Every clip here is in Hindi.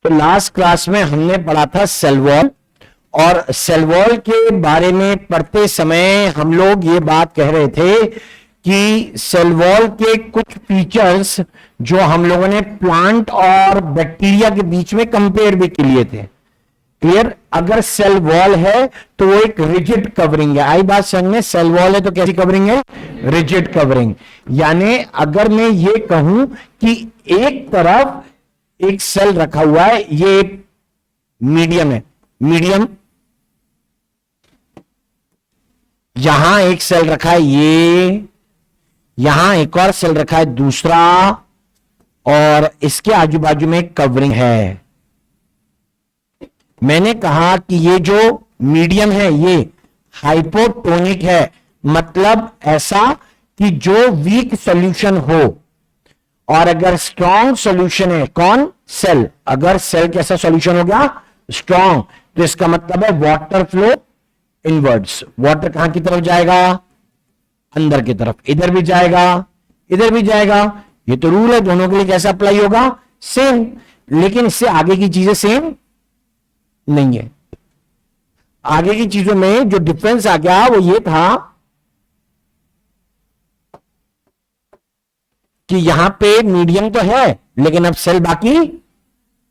तो लास्ट क्लास में हमने पढ़ा था सेल वॉल, और सेल वॉल के बारे में पढ़ते समय हम लोग ये बात कह रहे थे कि सेल वॉल के कुछ फीचर्स जो हम लोगों ने प्लांट और बैक्टीरिया के बीच में कंपेयर भी किए थे। क्लियर? अगर सेल वॉल है तो वो एक रिजिड कवरिंग है। आई बात समझ में? सेल वॉल है तो कैसी कवरिंग है? Rigid covering. यानी अगर मैं ये कहूं कि एक तरफ एक सेल रखा हुआ है, ये मीडियम है, मीडियम, यहां एक सेल रखा है, ये यहां एक और सेल रखा है दूसरा, और इसके आजू बाजू में कवरिंग है। मैंने कहा कि ये जो मीडियम है ये हाइपोटोनिक है, मतलब ऐसा कि जो वीक सॉल्यूशन हो, और अगर स्ट्रॉन्ग सॉल्यूशन है, कौन? सेल। अगर सेल कैसा सॉल्यूशन हो गया? स्ट्रॉन्ग, तो इसका मतलब है वाटर फ्लो इनवर्ड्स। वाटर कहां की तरफ जाएगा? अंदर की तरफ। इधर भी जाएगा, इधर भी जाएगा। ये तो रूल है, दोनों के लिए कैसा अप्लाई होगा? सेम। लेकिन इससे आगे की चीजें सेम नहीं है। आगे की चीजों में जो डिफरेंस आ गया वो ये था कि यहां पे मीडियम तो है लेकिन अब सेल बाकी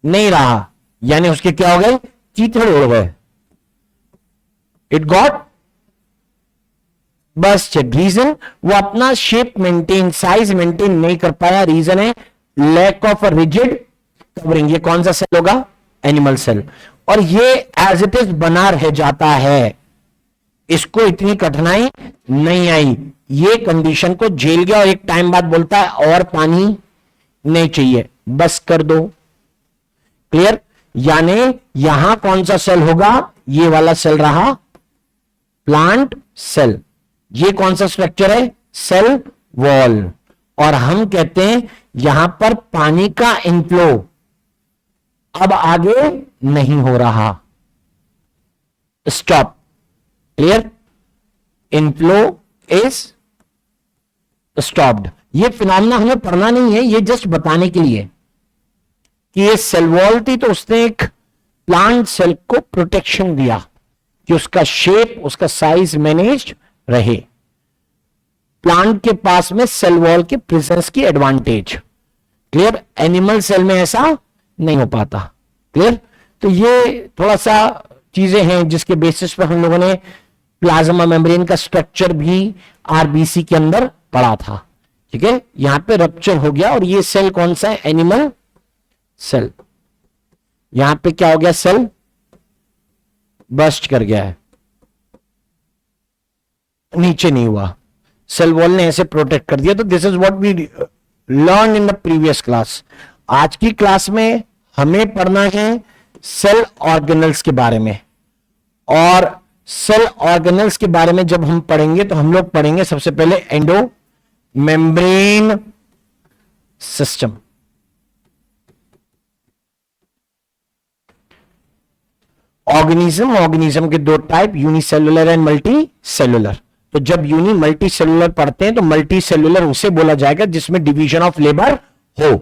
नहीं रहा, यानी उसके क्या हो गए? चीथड़ उड़ गए। It got bust. रीजन? वो अपना शेप मेंटेन, साइज मेंटेन नहीं कर पाया। रीजन है lack of a rigid covering. ये कौन सा सेल होगा? Animal cell. और ये एज इट इज बना रह जाता है, इसको इतनी कठिनाई नहीं आई। ये कंडीशन को झेल गया और एक टाइम बाद बोलता है और पानी नहीं चाहिए, बस कर दो। क्लियर? यानी यहां कौन सा सेल होगा? ये वाला सेल रहा प्लांट सेल। ये कौन सा स्ट्रक्चर है? Cell wall. और हम कहते हैं यहां पर पानी का इनफ्लो अब आगे नहीं हो रहा, stop. Clear? Inflow is stopped. ये फिनोमेना हमें पढ़ना नहीं है, ये जस्ट बताने के लिए कि ये सेल वॉल थी, तो उसने एक प्लांट सेल को प्रोटेक्शन दिया कि उसका शेप, उसका साइज मैनेज रहे। प्लांट के पास में सेल वॉल के प्रेजेंस की एडवांटेज। क्लियर? एनिमल सेल में ऐसा नहीं हो पाता। क्लियर? तो ये थोड़ा सा चीजें हैं जिसके बेसिस पर हम लोगों ने प्लाज्मा मेम्ब्रेन का स्ट्रक्चर भी आरबीसी के अंदर पढ़ा था। ठीक है? यहां पे रप्चर हो गया और ये सेल कौन सा है? Animal cell. यहां पे क्या हो गया? सेल बस्ट कर गया है, नीचे नहीं हुआ। सेल वॉल ने ऐसे प्रोटेक्ट कर दिया। तो this is what we learn in the previous class. आज की क्लास में हमें पढ़ना है सेल ऑर्गेनल्स के बारे में। और सेल ऑर्गेनल्स के बारे में जब हम पढ़ेंगे तो हम लोग पढ़ेंगे सबसे पहले एंडो मेम्ब्रेन सिस्टम। ऑर्गेनिज्म के दो type, unicellular and multi cellular. तो जब यूनि मल्टी सेलुलर पढ़ते हैं तो मल्टी सेलुलर उसे बोला जाएगा जिसमें डिवीजन ऑफ लेबर हो।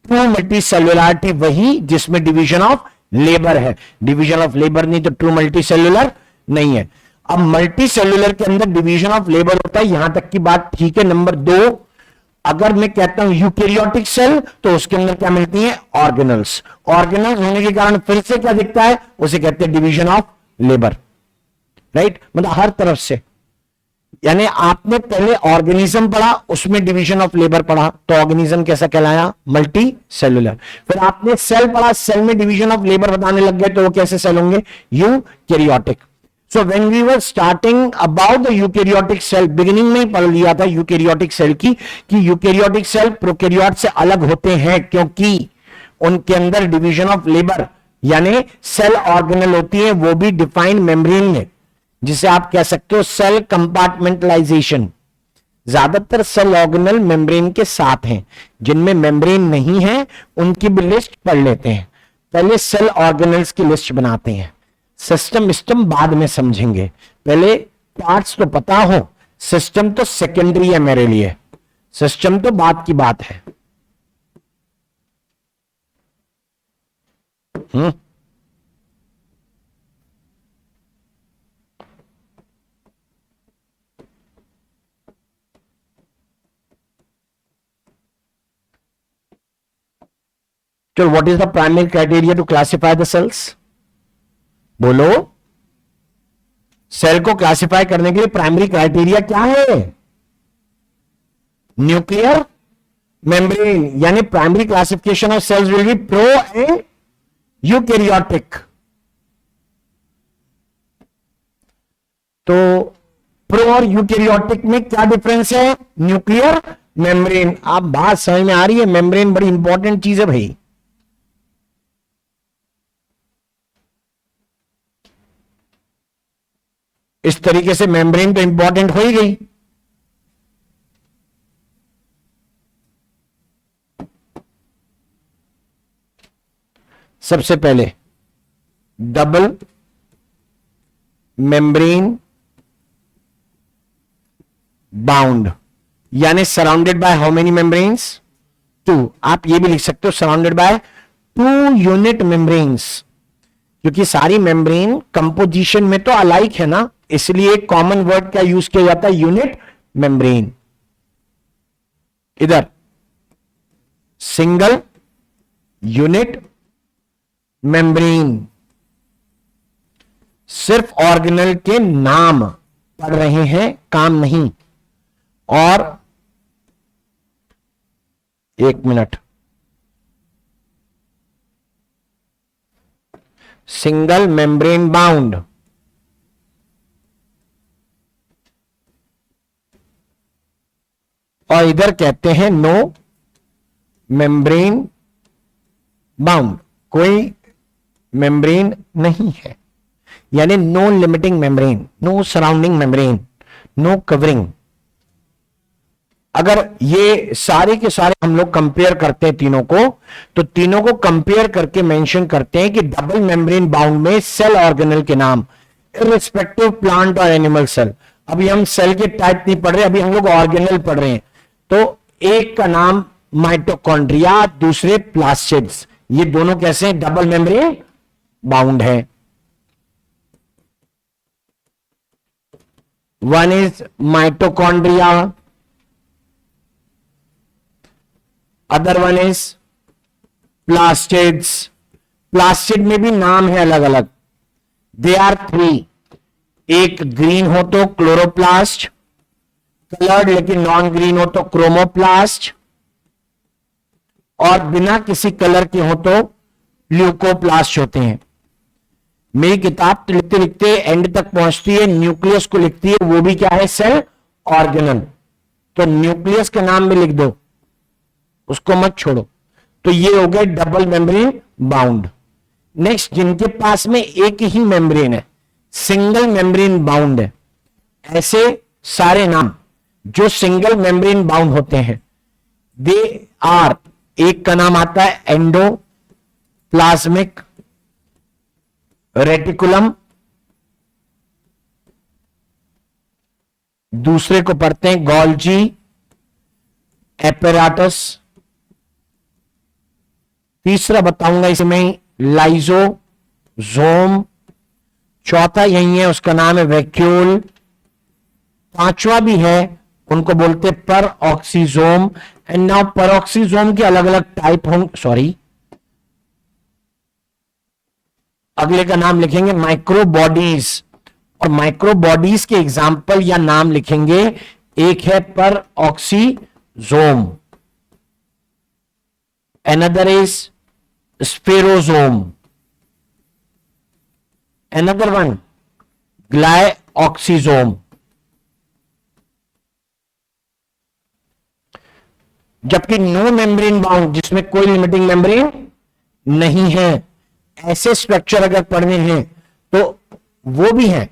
ट्रू मल्टी सेलुलरिटी वही जिसमें डिवीजन ऑफ लेबर है। डिवीजन ऑफ लेबर नहीं तो ट्रू मल्टी सेलुलर नहीं है। अब मल्टी सेलुलर के अंदर डिवीजन ऑफ लेबर होता है, यहां तक की बात ठीक है। नंबर 2, अगर मैं कहता हूं यूकैरियोटिक सेल तो उसके अंदर क्या मिलती है? ऑर्गेनल्स। ऑर्गेनल्स होने के कारण फिर से क्या दिखता है? उसे कहते हैं डिवीजन ऑफ लेबर। राइट? मतलब हर तरफ से। यानी आपने पहले ऑर्गेनिज्म पढ़ा, उसमें डिवीजन ऑफ लेबर पढ़ा, तो ऑर्गेनिज्म कैसा कहलाया? Multi cellular. फिर आपने सेल पढ़ा, सेल में डिवीजन ऑफ लेबर बताने लग गए, तो वो कैसे सेल होंगे? Eukaryotic. So when we were starting about the eukaryotic cell, beginning में ही पढ़ लिया था यूकैरियोटिक सेल की कि यूकैरियोटिक सेल प्रोकैरियोट से अलग होते हैं क्योंकि उनके अंदर डिवीजन ऑफ लेबर यानी सेल ऑर्गेनल होती है, वो भी डिफाइंड मेम्ब्रेन में, जिसे आप कह सकते हो सेल कंपार्टमेंटलाइजेशन। ज्यादातर सेल ऑर्गेनल मेम्ब्रेन के साथ हैं, जिनमें मेम्ब्रेन नहीं है उनकी भी लिस्ट पढ़ लेते हैं। पहले सेल ऑर्गेनल्स की लिस्ट बनाते हैं, सिस्टम बाद में समझेंगे। पहले पार्ट्स तो पता हो, सिस्टम तो सेकेंडरी है मेरे लिए, सिस्टम तो बात की बात है। हम्म, चलो, what is the primary criteria to classify the cells? बोलो, सेल को क्लासिफाई करने के लिए प्राइमरी क्राइटेरिया क्या है? न्यूक्लियर मेम्ब्रेन, यानी primary classification of cells will be pro and eukaryotic. तो प्रो और यूकैरियोटिक में क्या डिफरेंस है? Nuclear membrane. आप बात समझ में आ रही है? मेम्ब्रेन बड़ी इंपॉर्टेंट चीज है भाई। इस तरीके से मेम्ब्रेन तो इंपॉर्टेंट हो ही गई। सबसे पहले डबल मेम्ब्रेन बाउंड, यानी surrounded by how many membranes? 2। आप ये भी लिख सकते हो सराउंडेड बाय 2 यूनिट मेम्ब्रेन्स, क्योंकि सारी मेम्ब्रेन कंपोजिशन में तो अलाइक है ना, इसलिए कॉमन वर्ड का यूज किया जाता है, यूनिट मेम्ब्रेन। इधर सिंगल यूनिट मेम्ब्रेन, सिर्फ ऑर्गेनल के नाम पढ़ रहे हैं, काम नहीं। और एक मिनट, सिंगल मेम्ब्रेन बाउंड, और इधर कहते हैं नो मेम्ब्रेन बाउंड, कोई मेम्ब्रेन नहीं है, यानी no limiting membrane, no surrounding membrane, no covering. अगर ये सारे के सारे हम लोग कंपेयर करते हैं तीनों को, तो तीनों को कंपेयर करके मेंशन करते हैं कि डबल मेम्ब्रेन बाउंड में सेल ऑर्गेनल के नाम, इररिस्पेक्टिव प्लांट और एनिमल सेल। अभी हम सेल के टाइप नहीं पढ़ रहे, अभी हम लोग ऑर्गेनल पढ़ रहे हैं। तो एक का नाम माइटोकॉन्ड्रिया, दूसरे प्लास्टिड्स, ये दोनों कैसे हैं? डबल मेम्ब्रेन बाउंड है। One is mitochondria, other one is plastids. Plastid में भी नाम है अलग अलग, दे आर 3। एक ग्रीन हो तो क्लोरोप्लास्ट, कलर्ड लेकिन नॉन ग्रीन हो तो क्रोमोप्लास्ट, और बिना किसी कलर के हो तो ल्यूकोप्लास्ट होते हैं। मेरी किताब तो लिखते लिखते एंड तक पहुंचती है, न्यूक्लियस को लिखती है, वो भी क्या है? Cell organelle. तो न्यूक्लियस के नाम में लिख दो, उसको मत छोड़ो। तो ये हो गए डबल मेम्ब्रेन बाउंड। नेक्स्ट, जिनके पास में एक ही मेम्ब्रेन है, सिंगल मेम्ब्रेन बाउंड है, ऐसे सारे नाम जो सिंगल मेम्ब्रेन बाउंड होते हैं, दे आर, एक का नाम आता है एंडोप्लाज्मिक रेटिकुलम, दूसरे को पढ़ते हैं गोल्जी एपेराटस, तीसरा बताऊंगा इसमें लाइजोसोम, चौथा यही है, उसका नाम है वैक्यूल, पांचवा भी है, उनको बोलते पर ऑक्सीजोम। एंड नाउ पर ऑक्सीजोम के अलग अलग टाइप होंगे, सॉरी, अगले का नाम लिखेंगे माइक्रोबॉडीज, और माइक्रोबॉडीज के एग्जाम्पल या नाम लिखेंगे। एक है पर oxysome, another is spherosome, another one glyoxysome। जबकि नो मेम्ब्रेन बाउंड, जिसमें कोई लिमिटिंग मेम्ब्रेन नहीं है, ऐसे स्ट्रक्चर अगर पढ़ने हैं तो वो भी है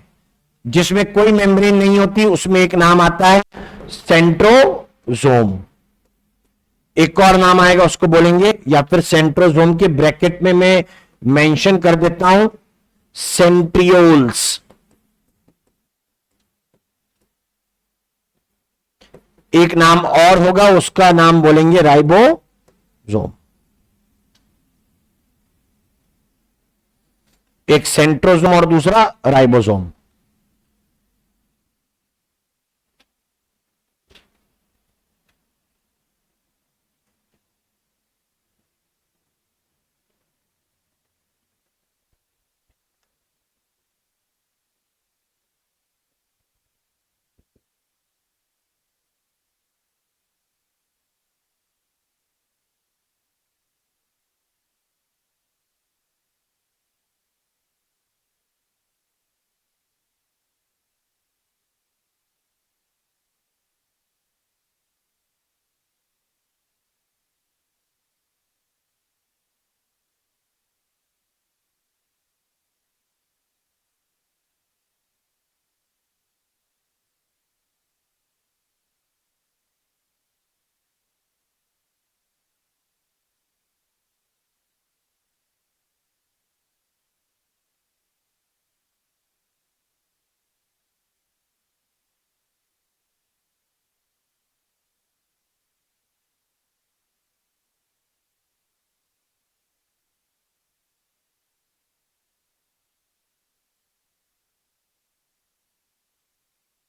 जिसमें कोई मेम्ब्रेन नहीं होती, उसमें एक नाम आता है सेंट्रोजोम। एक और नाम आएगा, उसको बोलेंगे, या फिर सेंट्रोजोम के ब्रैकेट में मैं मेंशन कर देता हूं, सेंट्रियोल्स। एक नाम और होगा, उसका नाम बोलेंगे राइबोसोम। एक सेंट्रोसोम और दूसरा राइबोसोम।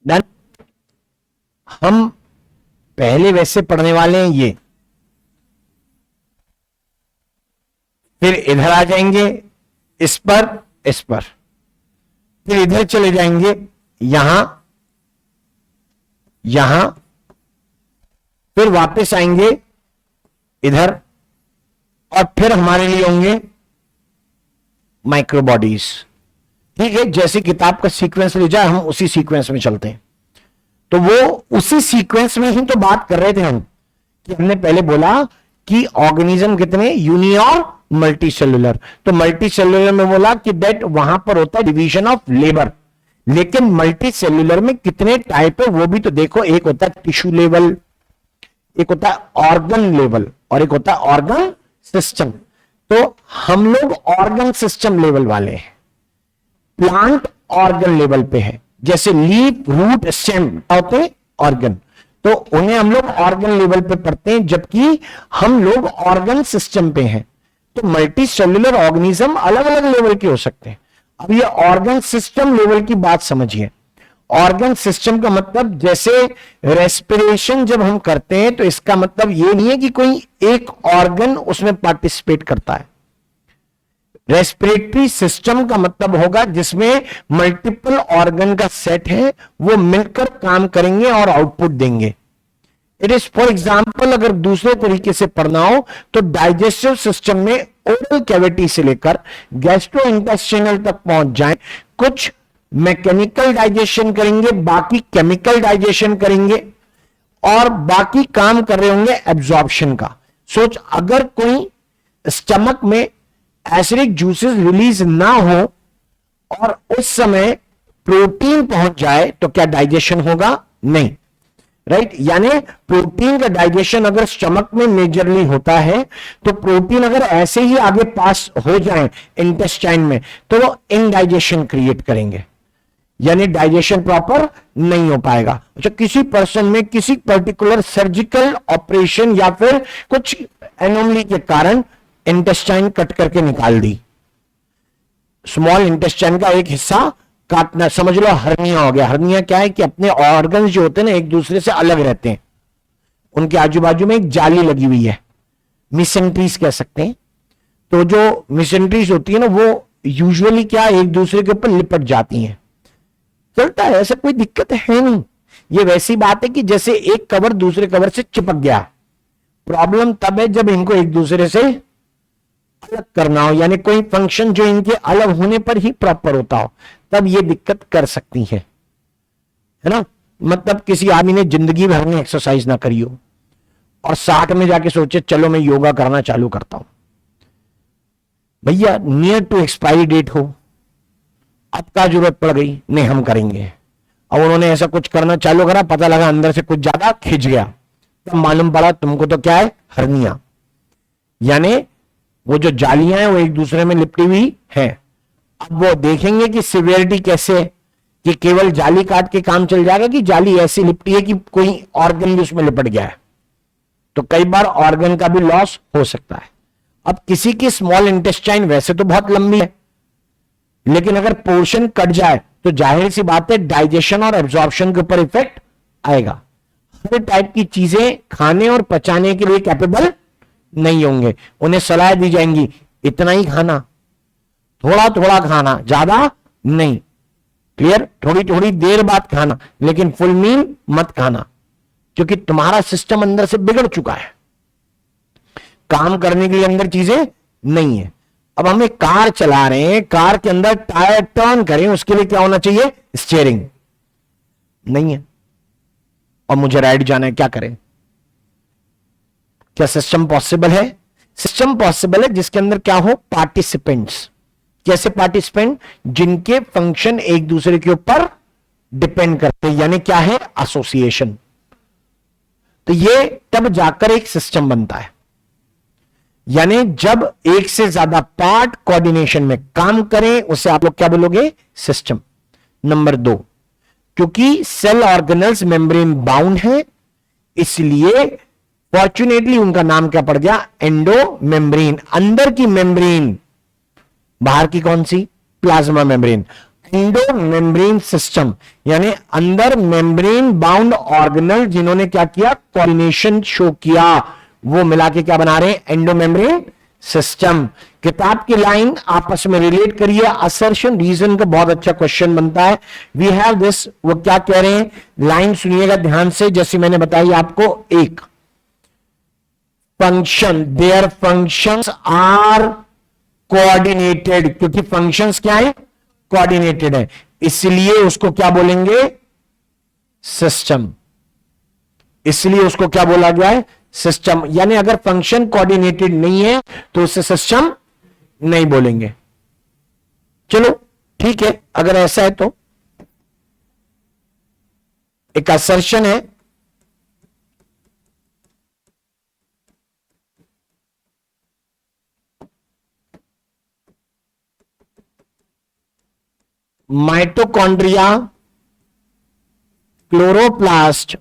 डन। हम पहले वैसे पढ़ने वाले हैं ये, फिर इधर आ जाएंगे इस पर, फिर इधर चले जाएंगे यहां, फिर वापस आएंगे इधर, और फिर हमारे लिए होंगे माइक्रोबॉडीज। ठीक है, जैसे किताब का सीक्वेंस ले जाए हम उसी सीक्वेंस में चलते हैं। तो वो उसी सीक्वेंस में ही तो बात कर रहे थे हम, कि हमने पहले बोला कि ऑर्गेनिज्म कितने यूनी और मल्टी सेलुलर। तो मल्टी सेलुलर में बोला कि दैट वहां पर होता है डिवीजन ऑफ लेबर, लेकिन मल्टी सेलुलर में कितने टाइप है वो भी तो देखो। एक होता है टिश्यू लेवल, एक होता है ऑर्गन लेवल, और एक होता है ऑर्गन सिस्टम। तो हम लोग ऑर्गन सिस्टम लेवल वाले हैं, प्लांट ऑर्गन लेवल पे है। जैसे लीफ, रूट, स्टेम होते हैं ऑर्गन, तो उन्हें हम लोग ऑर्गन लेवल पे पढ़ते हैं, जबकि हम लोग ऑर्गन सिस्टम पे हैं। तो मल्टी सेलुलर ऑर्गेनिज्म अलग अलग लेवल के हो सकते हैं। अब ये ऑर्गन सिस्टम लेवल की बात समझिए। ऑर्गन सिस्टम का मतलब, जैसे रेस्पिरेशन जब हम करते हैं तो इसका मतलब ये नहीं है कि कोई एक ऑर्गन उसमें पार्टिसिपेट करता है। रेस्पिरेटरी सिस्टम का मतलब होगा जिसमें मल्टीपल ऑर्गन का सेट है, वो मिलकर काम करेंगे और आउटपुट देंगे। इट इज फॉर एग्जाम्पल, अगर दूसरे तरीके से पढ़ना हो तो डाइजेस्टिव सिस्टम में ओरल कैविटी से लेकर गैस्ट्रो इंटेस्टाइनल तक पहुंच जाए। कुछ मैकेनिकल डाइजेशन करेंगे, बाकी केमिकल डाइजेशन करेंगे, और बाकी काम कर रहे होंगे एब्जॉर्प्शन का। सोच, अगर कोई स्टमक में एसिडिक जूसेस रिलीज ना हो और उस समय प्रोटीन पहुंच जाए तो क्या डाइजेशन होगा? नहीं, राइट। यानी प्रोटीन का डाइजेशन अगर स्टमक में मेजरली होता है, तो प्रोटीन अगर ऐसे ही आगे पास हो जाए इंटेस्टाइन में तो वो इनडाइजेशन क्रिएट करेंगे, यानी डाइजेशन प्रॉपर नहीं हो पाएगा। अच्छा, किसी पर्सन में किसी पर्टिकुलर सर्जिकल ऑपरेशन या फिर कुछ एनोमली के कारण इंटेस्टाइन कट करके निकाल दी, स्मॉल इंटेस्टाइन का एक हिस्सा काटना, समझ लो हर्निया हो गया। हर्निया क्या है कि अपने ऑर्गन्स जो होते हैं ना एक दूसरे से अलग रहते हैं, उनके आजू बाजू में एक जाली लगी हुई है, मिसेंट्रीज कह सकते हैं। तो जो मिसेंट्रीज होती है ना वो यूजुअली क्या एक दूसरे के ऊपर लिपट जाती हैं, चलता है, ऐसा कोई दिक्कत है नहीं। ये वैसी बात है कि जैसे एक कवर दूसरे कवर से चिपक गया। प्रॉब्लम तब है जब इनको एक दूसरे से अलग करना हो, यानी कोई फंक्शन जो इनके अलग होने पर ही प्रॉपर होता हो, तब ये दिक्कत कर सकती है ना। मतलब किसी आदमी ने जिंदगी भर में एक्सरसाइज ना करी हो और 60 में जाके सोचे चलो मैं योगा करना चालू करता हूं, भैया नियर टू एक्सपायरी डेट हो, अब का जरूरत पड़ गई, नहीं हम करेंगे। अब उन्होंने ऐसा कुछ करना चालू करा, पता लगा अंदर से कुछ ज्यादा खिंच गया, तब मालूम पड़ा तुमको तो क्या है, हर्निया। यानी वो जो जालियां हैं वो एक दूसरे में लिपटी हुई है। अब वो देखेंगे कि सिवियरिटी कैसे है, कि केवल जाली काट के काम चल जाएगा कि जाली ऐसी लिपटी है कि कोई ऑर्गन भी उसमें लिपट गया है। तो कई बार ऑर्गन का भी लॉस हो सकता है। अब किसी की स्मॉल इंटेस्टाइन वैसे तो बहुत लंबी है, लेकिन अगर पोर्शन कट जाए तो जाहिर सी बात है डाइजेशन और एब्जॉर्प्शन के ऊपर इफेक्ट आएगा। हर टाइप की चीजें खाने और पचाने के लिए कैपेबल नहीं होंगे। उन्हें सलाह दी जाएंगी इतना ही खाना, थोड़ा थोड़ा खाना, ज्यादा नहीं। क्लियर? थोड़ी थोड़ी देर बाद खाना, लेकिन फुल मील मत खाना, क्योंकि तुम्हारा सिस्टम अंदर से बिगड़ चुका है, काम करने के लिए अंदर चीजें नहीं है। अब हम एक कार चला रहे हैं, कार के अंदर टायर टर्न करें, उसके लिए क्या होना चाहिए? स्टीयरिंग नहीं है, और मुझे राइड जाना है, क्या करें? क्या सिस्टम पॉसिबल है? सिस्टम पॉसिबल है जिसके अंदर क्या हो? पार्टिसिपेंट्स। कैसे पार्टिसिपेंट? जिनके फंक्शन एक दूसरे के ऊपर डिपेंड करते हैं, यानी क्या है? एसोसिएशन। तो ये तब जाकर एक सिस्टम बनता है, यानी जब एक से ज्यादा पार्ट कोऑर्डिनेशन में काम करें उसे आप लोग क्या बोलोगे? सिस्टम। नंबर 2, क्योंकि सेल ऑर्गेनल्स मेम्ब्रेन बाउंड है, इसलिए फॉर्चुनेटली उनका नाम क्या पड़ गया? Endomembrane. अंदर की मेम्ब्रेन, बाहर की कौन सी? Plasma membrane. Endomembrane system, यानी अंदर मेम्ब्रेन बाउंड ऑर्गेनल जिन्होंने क्या किया? कोऑर्डिनेशन शो किया, वो मिला के क्या बना रहे हैं? Endo membrane system. किताब की लाइन आपस में रिलेट करिए, असर्शन रीजन का बहुत अच्छा क्वेश्चन बनता है। वी हैव दिस, वो क्या कह रहे हैं? लाइन सुनिएगा ध्यान से, जैसे मैंने बताई आपको। एक function, their functions are coordinated, क्योंकि फंक्शंस क्या है? कोऑर्डिनेटेड है, इसलिए उसको क्या बोलेंगे? सिस्टम। इसलिए उसको क्या बोला गया है? सिस्टम। यानी अगर फंक्शन कोऑर्डिनेटेड नहीं है तो उसे सिस्टम नहीं बोलेंगे। चलो ठीक है, अगर ऐसा है तो एक असर्शन है, mitochondria, chloroplast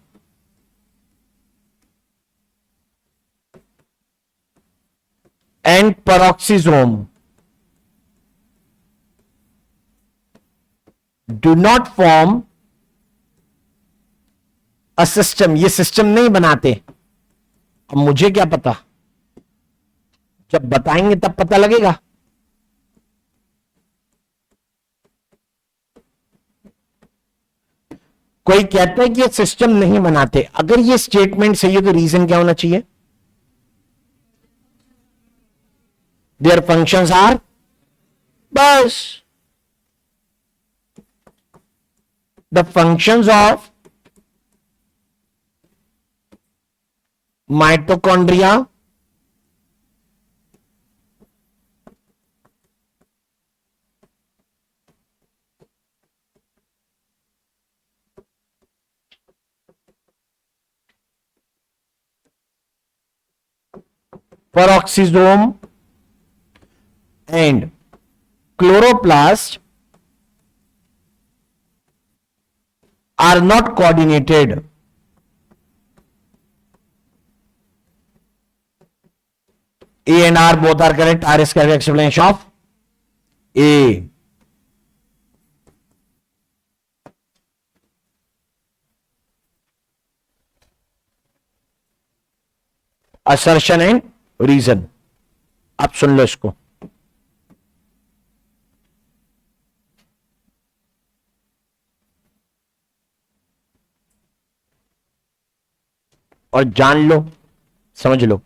and peroxisome do not form a system। ये सिस्टम नहीं बनाते। अब मुझे क्या पता, जब बताएंगे तब पता लगेगा। कोई कहता है कि ये सिस्टम नहीं बनाते, अगर ये स्टेटमेंट सही है तो रीजन क्या होना चाहिए? Their functions are, बस the functions of mitochondria, peroxisome and chloroplast are not coordinated। A and R both are correct। R is correct explanation of A। assertion and reason। अब सुन लो इसको, और जान लो, समझ लो।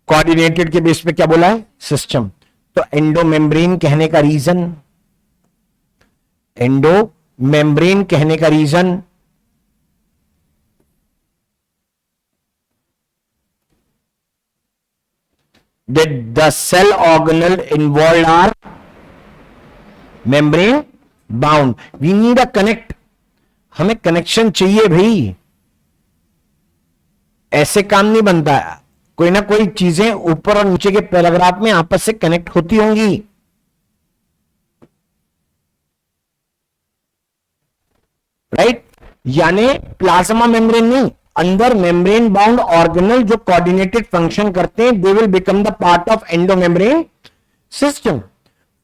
कोऑर्डिनेटेड के बेस पे क्या बोला है? सिस्टम। तो एंडो मेम्ब्रेन कहने का रीजन, एंडो मेम्ब्रेन कहने का reason that the cell organelle involved are membrane bound। we need a connect, हमें कनेक्शन चाहिए भाई, ऐसे काम नहीं बनता है। कोई ना कोई चीजें ऊपर और नीचे के पैराग्राफ में आपस से कनेक्ट होती होंगी, राइट? यानी प्लाज्मा मेम्ब्रेन नहीं, अंदर मेम्ब्रेन बाउंड ऑर्गेनल जो कोऑर्डिनेटेड फंक्शन करते हैं, they will become the part of endo membrane system.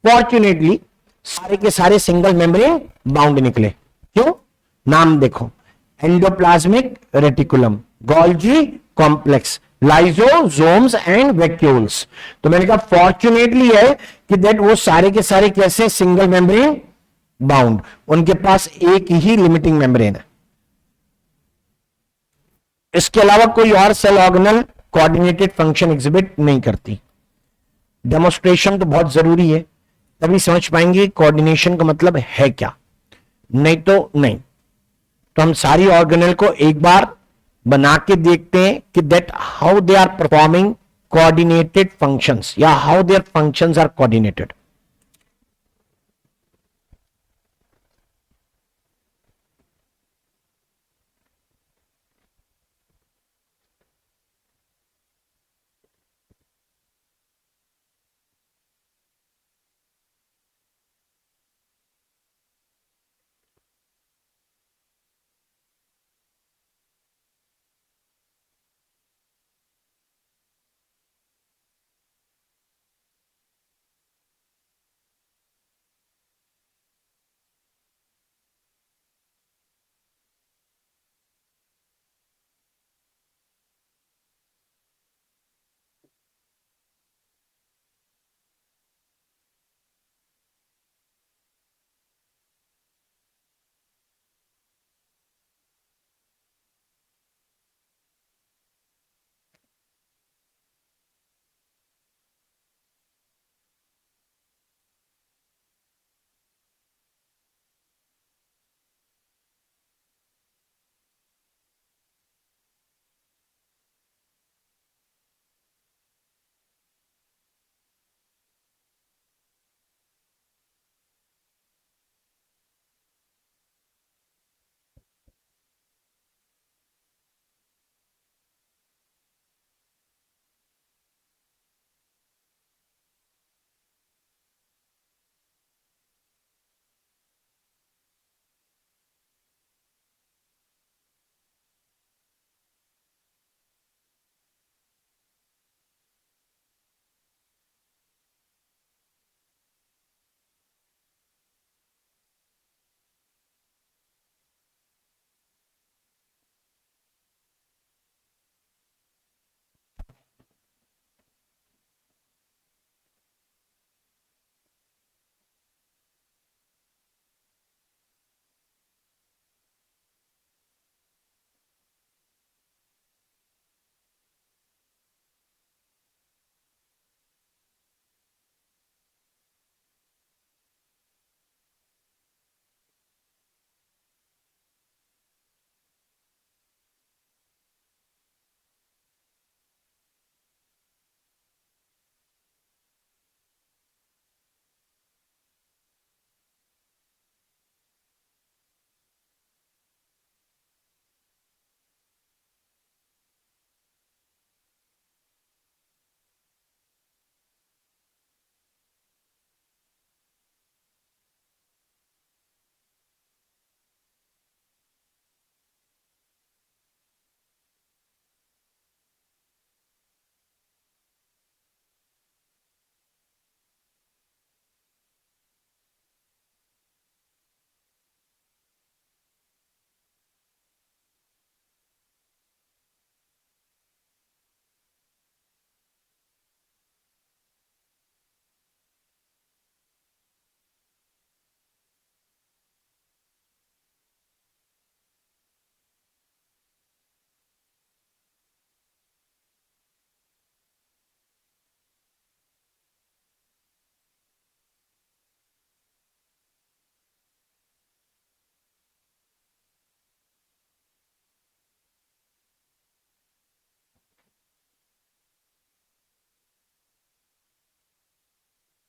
Fortunately सारे के सारे सिंगल मेम्ब्रेन बाउंड निकले। क्यों? नाम देखो, endoplasmic reticulum, Golgi complex, lysosomes and vacuoles. तो मैंने कहा फॉर्चुनेटली है कि दैट वो सारे के सारे कैसे सिंगल मेम्ब्रेन बाउंड, उनके पास एक ही लिमिटिंग मेम्ब्रेन है। इसके अलावा कोई और cell organelle coordinated function exhibit नहीं करती। डेमोस्ट्रेशन तो बहुत जरूरी है, तभी समझ पाएंगे कोऑर्डिनेशन का मतलब है क्या, नहीं तो नहीं। तो हम सारी ऑर्गेनल को एक बार बना के देखते हैं कि that how they are performing coordinated functions या how their functions are coordinated.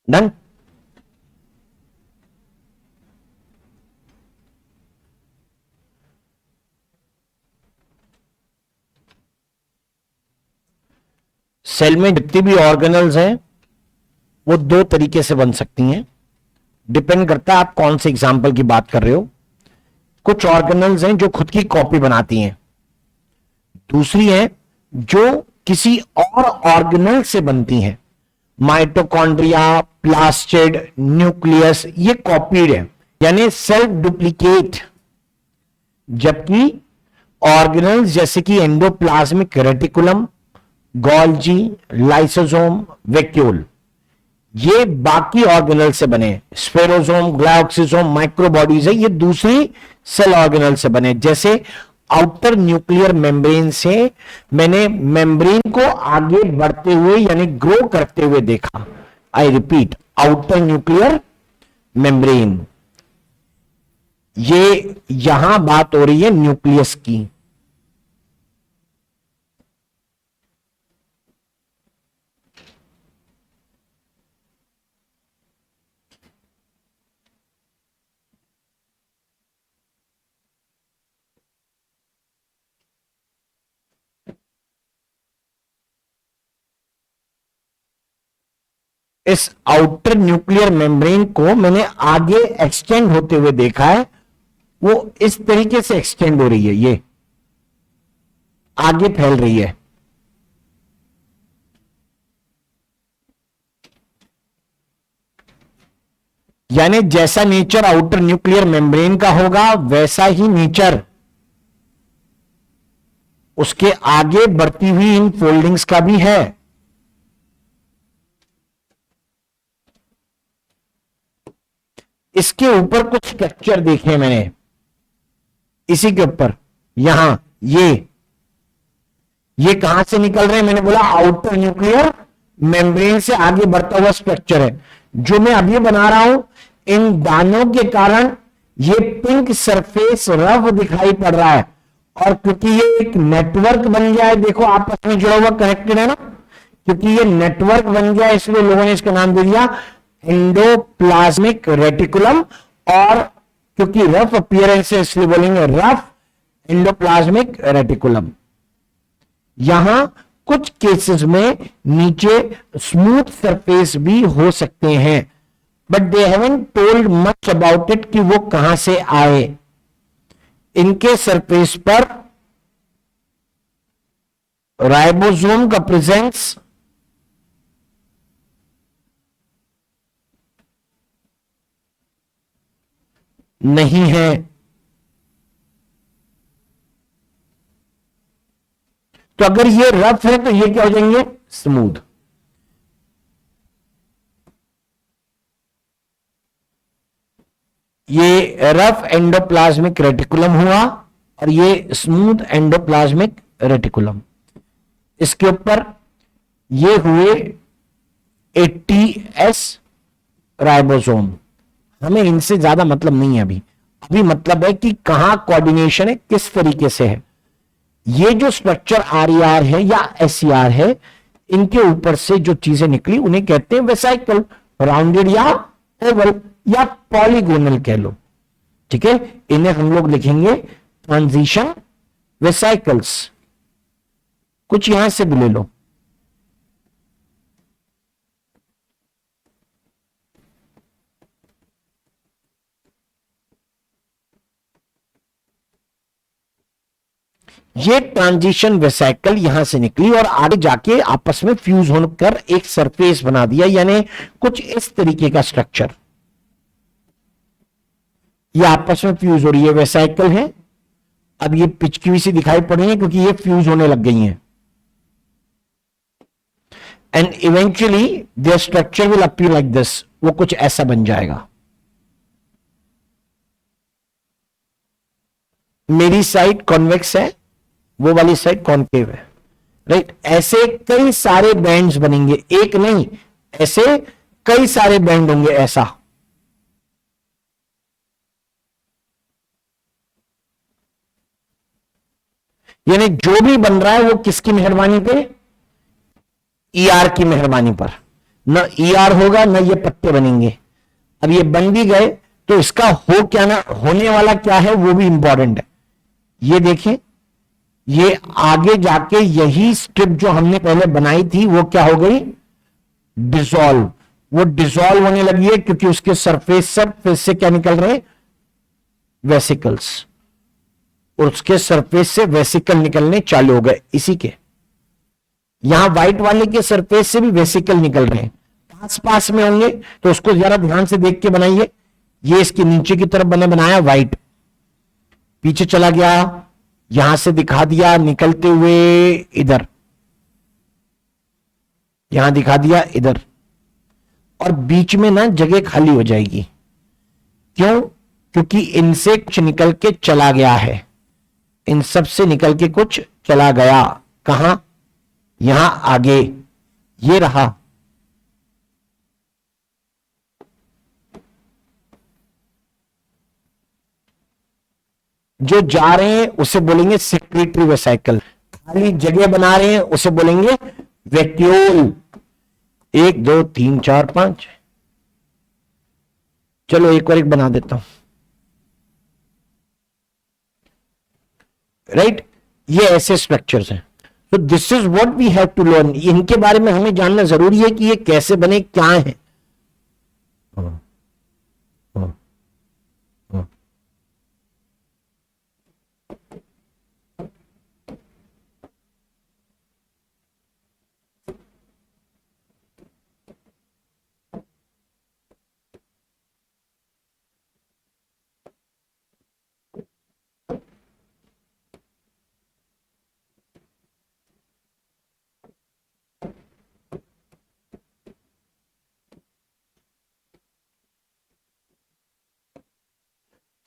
Done. Cell में जितनी भी ऑर्गेनल्स हैं वो दो तरीके से बन सकती हैं, डिपेंड करता है आप कौन से एग्जाम्पल की बात कर रहे हो। कुछ ऑर्गेनल्स हैं जो खुद की कॉपी बनाती हैं, दूसरी है जो किसी और ऑर्गेनल से बनती हैं। माइटोकॉन्ड्रिया, प्लास्टिड, न्यूक्लियस, ये कॉपीड है यानी सेल्फ डुप्लीकेट, जबकि ऑर्गेनल्स जैसे कि endoplasmic reticulum, Golgi, lysosome, vacuole, ये बाकी ऑर्गेनल से बने, स्फेरोसोम, ग्लाइकोसोम, माइक्रोबॉडीज है, ये दूसरी सेल ऑर्गेनल से बने। जैसे आउटर न्यूक्लियर मेम्ब्रेन से मैंने मेम्ब्रेन को आगे बढ़ते हुए यानी ग्रो करते हुए देखा। I repeat, outer nuclear membrane, ये यहां बात हो रही है न्यूक्लियस की। इस आउटर न्यूक्लियर मेम्ब्रेन को मैंने आगे एक्सटेंड होते हुए देखा है, वो इस तरीके से एक्सटेंड हो रही है, ये आगे फैल रही है। यानी जैसा नेचर आउटर न्यूक्लियर मेम्ब्रेन का होगा वैसा ही नेचर उसके आगे बढ़ती हुई इन फोल्डिंग्स का भी है। इसके ऊपर कुछ स्ट्रक्चर देखे मैंने, इसी के ऊपर यहां ये कहां से निकल रहे हैं? मैंने बोला आउटर न्यूक्लियर मेम्ब्रेन से आगे बढ़ता हुआ स्ट्रक्चर है। जो मैं अभी बना रहा हूं, इन दानों के कारण ये पिंक सरफेस रफ दिखाई पड़ रहा है, और क्योंकि ये एक नेटवर्क बन गया है, देखो आपस में जुड़ा हुआ कनेक्टेड है ना, क्योंकि ये नेटवर्क बन गया इसलिए लोगों ने इसका नाम दे दिया एंडोप्लाज्मिक रेटिकुलम, और क्योंकि रफ अपीयरेंस है इसलिए बोलेंगे रफ एंडोप्लाज्मिक रेटिकुलम। यहां कुछ केसेस में नीचे स्मूथ सरफेस भी हो सकते हैं, but they haven't told much about it कि वो कहां से आए। इनके सरफेस पर राइबोसोम का प्रेजेंस नहीं है। तो अगर ये रफ है तो ये क्या हो जाएंगे? स्मूथ। ये रफ एंडोप्लाज्मिक रेटिकुलम हुआ और ये स्मूथ एंडोप्लाज्मिक रेटिकुलम। इसके ऊपर ये हुए 80S राइबोसोम। हमें इनसे ज्यादा मतलब नहीं है अभी, अभी मतलब है कि कहां कोऑर्डिनेशन है, किस तरीके से है। ये जो स्ट्रक्चर RER है या SER है, इनके ऊपर से जो चीजें निकली उन्हें कहते हैं वेसाइकल, राउंडेड या ओवल या पॉलीगोनल कह लो, ठीक है। इन्हें हम लोग लिखेंगे ट्रांजिशन वेसाइकल्स। कुछ यहां से भी ले लो, ये ट्रांजिशन वेसाइकल यहां से निकली और आगे जाके आपस में फ्यूज होकर एक सरफेस बना दिया, यानी कुछ इस तरीके का स्ट्रक्चर। ये आपस में फ्यूज हो रही है, वेसाइकल है। अब ये पिचकी हुई सी दिखाई पड़ रही है क्योंकि ये फ्यूज होने लग गई हैं, and eventually there structure will appear like this. वो कुछ ऐसा बन जाएगा। मेरी साइड कॉन्वेक्स है, वो वाली साइड कॉन्केव है, राइट। ऐसे कई सारे बैंड्स बनेंगे, एक नहीं, ऐसे कई सारे बैंड होंगे ऐसा। यानी जो भी बन रहा है वो किसकी मेहरबानी पे? ER की मेहरबानी पर। न ER होगा न ये पत्ते बनेंगे। अब ये बन भी गए तो इसका हो क्या ना, होने वाला क्या है वो भी इंपॉर्टेंट है। ये देखें, ये आगे जाके यही स्ट्रिप जो हमने पहले बनाई थी वो क्या हो गई? डिसॉल्व। वो डिसॉल्व होने लगी है क्योंकि उसके सरफेस से क्या निकल रहे? वेसिकल्स। और उसके सरफेस से वेसिकल निकलने चालू हो गए। इसी के यहां व्हाइट वाले के सरफेस से भी वेसिकल निकल रहे हैं, आस पास में होंगे तो उसको जरा ध्यान से देख के बनाइए। ये इसके नीचे की तरफ बनाया व्हाइट, पीछे चला गया, यहां से दिखा दिया निकलते हुए इधर, यहां दिखा दिया इधर, और बीच में ना जगह खाली हो जाएगी। क्यों? क्योंकि इनसे कुछ निकल के चला गया है, इन सब से निकल के कुछ चला गया। कहां? यहां आगे, ये रहा। जो जा रहे हैं उसे बोलेंगे सेक्रेटरी वेसाइकल, खाली जगह बना रहे हैं उसे बोलेंगे वेक्यूल। 1 2 3 4 5, चलो एक और एक बना देता हूं। राइट, ये ऐसे स्ट्रक्चर्स हैं। तो this is what we have to learn. इनके बारे में हमें जानना जरूरी है कि ये कैसे बने, क्या है।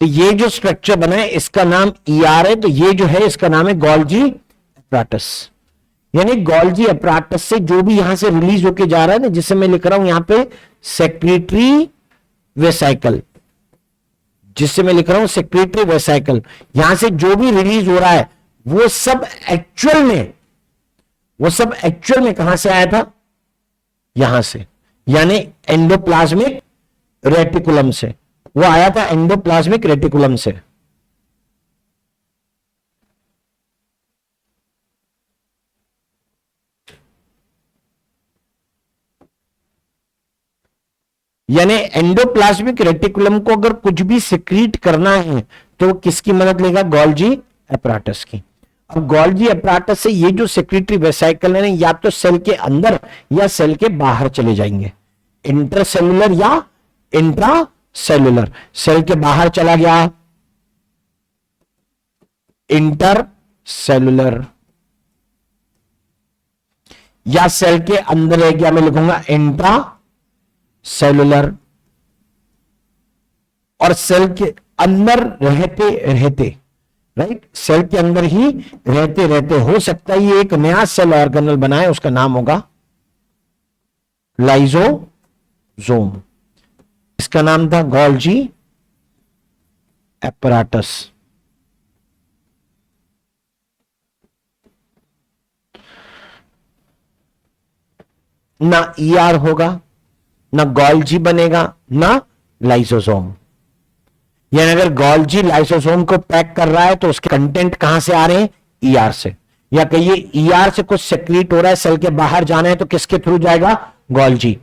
तो ये जो स्ट्रक्चर बना है इसका नाम ईआर है। तो ये जो है इसका नाम है गोल्जी एपराटस। यानी गोल्जी एपराटस से जो भी यहां से रिलीज होके जा रहा है ना, जिसे मैं लिख रहा हूं यहां पे सेक्रेटरी वेसाइकल, जिससे मैं लिख रहा हूं सेक्रेटरी वेसाइकल, यहां से जो भी रिलीज हो रहा है वो सब एक्चुअल में कहां से आया था? यहां से, यानी एंडोप्लाज्मिक रेटिकुलम से। वो आया था एंडोप्लाज्मिक रेटिकुलम से। यानी एंडोप्लाज्मिक रेटिकुलम को अगर कुछ भी सिक्रीट करना है तो किसकी मदद लेगा? गोल्जी एपराटस की। अब गोल्जी एपराटस से ये जो सेक्रेटरी वेसाइकल है या तो सेल के अंदर या सेल के बाहर चले जाएंगे, इंटरसेलुलर या इंट्रा सेलुलर। सेल के बाहर चला गया इंटर सेलुलर, या सेल के अंदर है क्या? मैं लिखूंगा इंट्रा सेलुलर। और सेल के अंदर रहते रहते, राइट, सेल के अंदर ही रहते रहते हो सकता है ये एक नया सेल ऑर्गेनल बनाए, उसका नाम होगा लाइजोसोम। इसका नाम था गोल्जी एपराटस। ना ईआर होगा, ना गोल्जी बनेगा, ना लाइसोसोम। यानी अगर गोल्जी लाइसोसोम को पैक कर रहा है तो उसके कंटेंट कहां से आ रहे हैं? ईआर से। या कहिए ईआर से कुछ सेक्रीट हो रहा है, सेल के बाहर जाना है तो किसके थ्रू जाएगा? गोल्जी।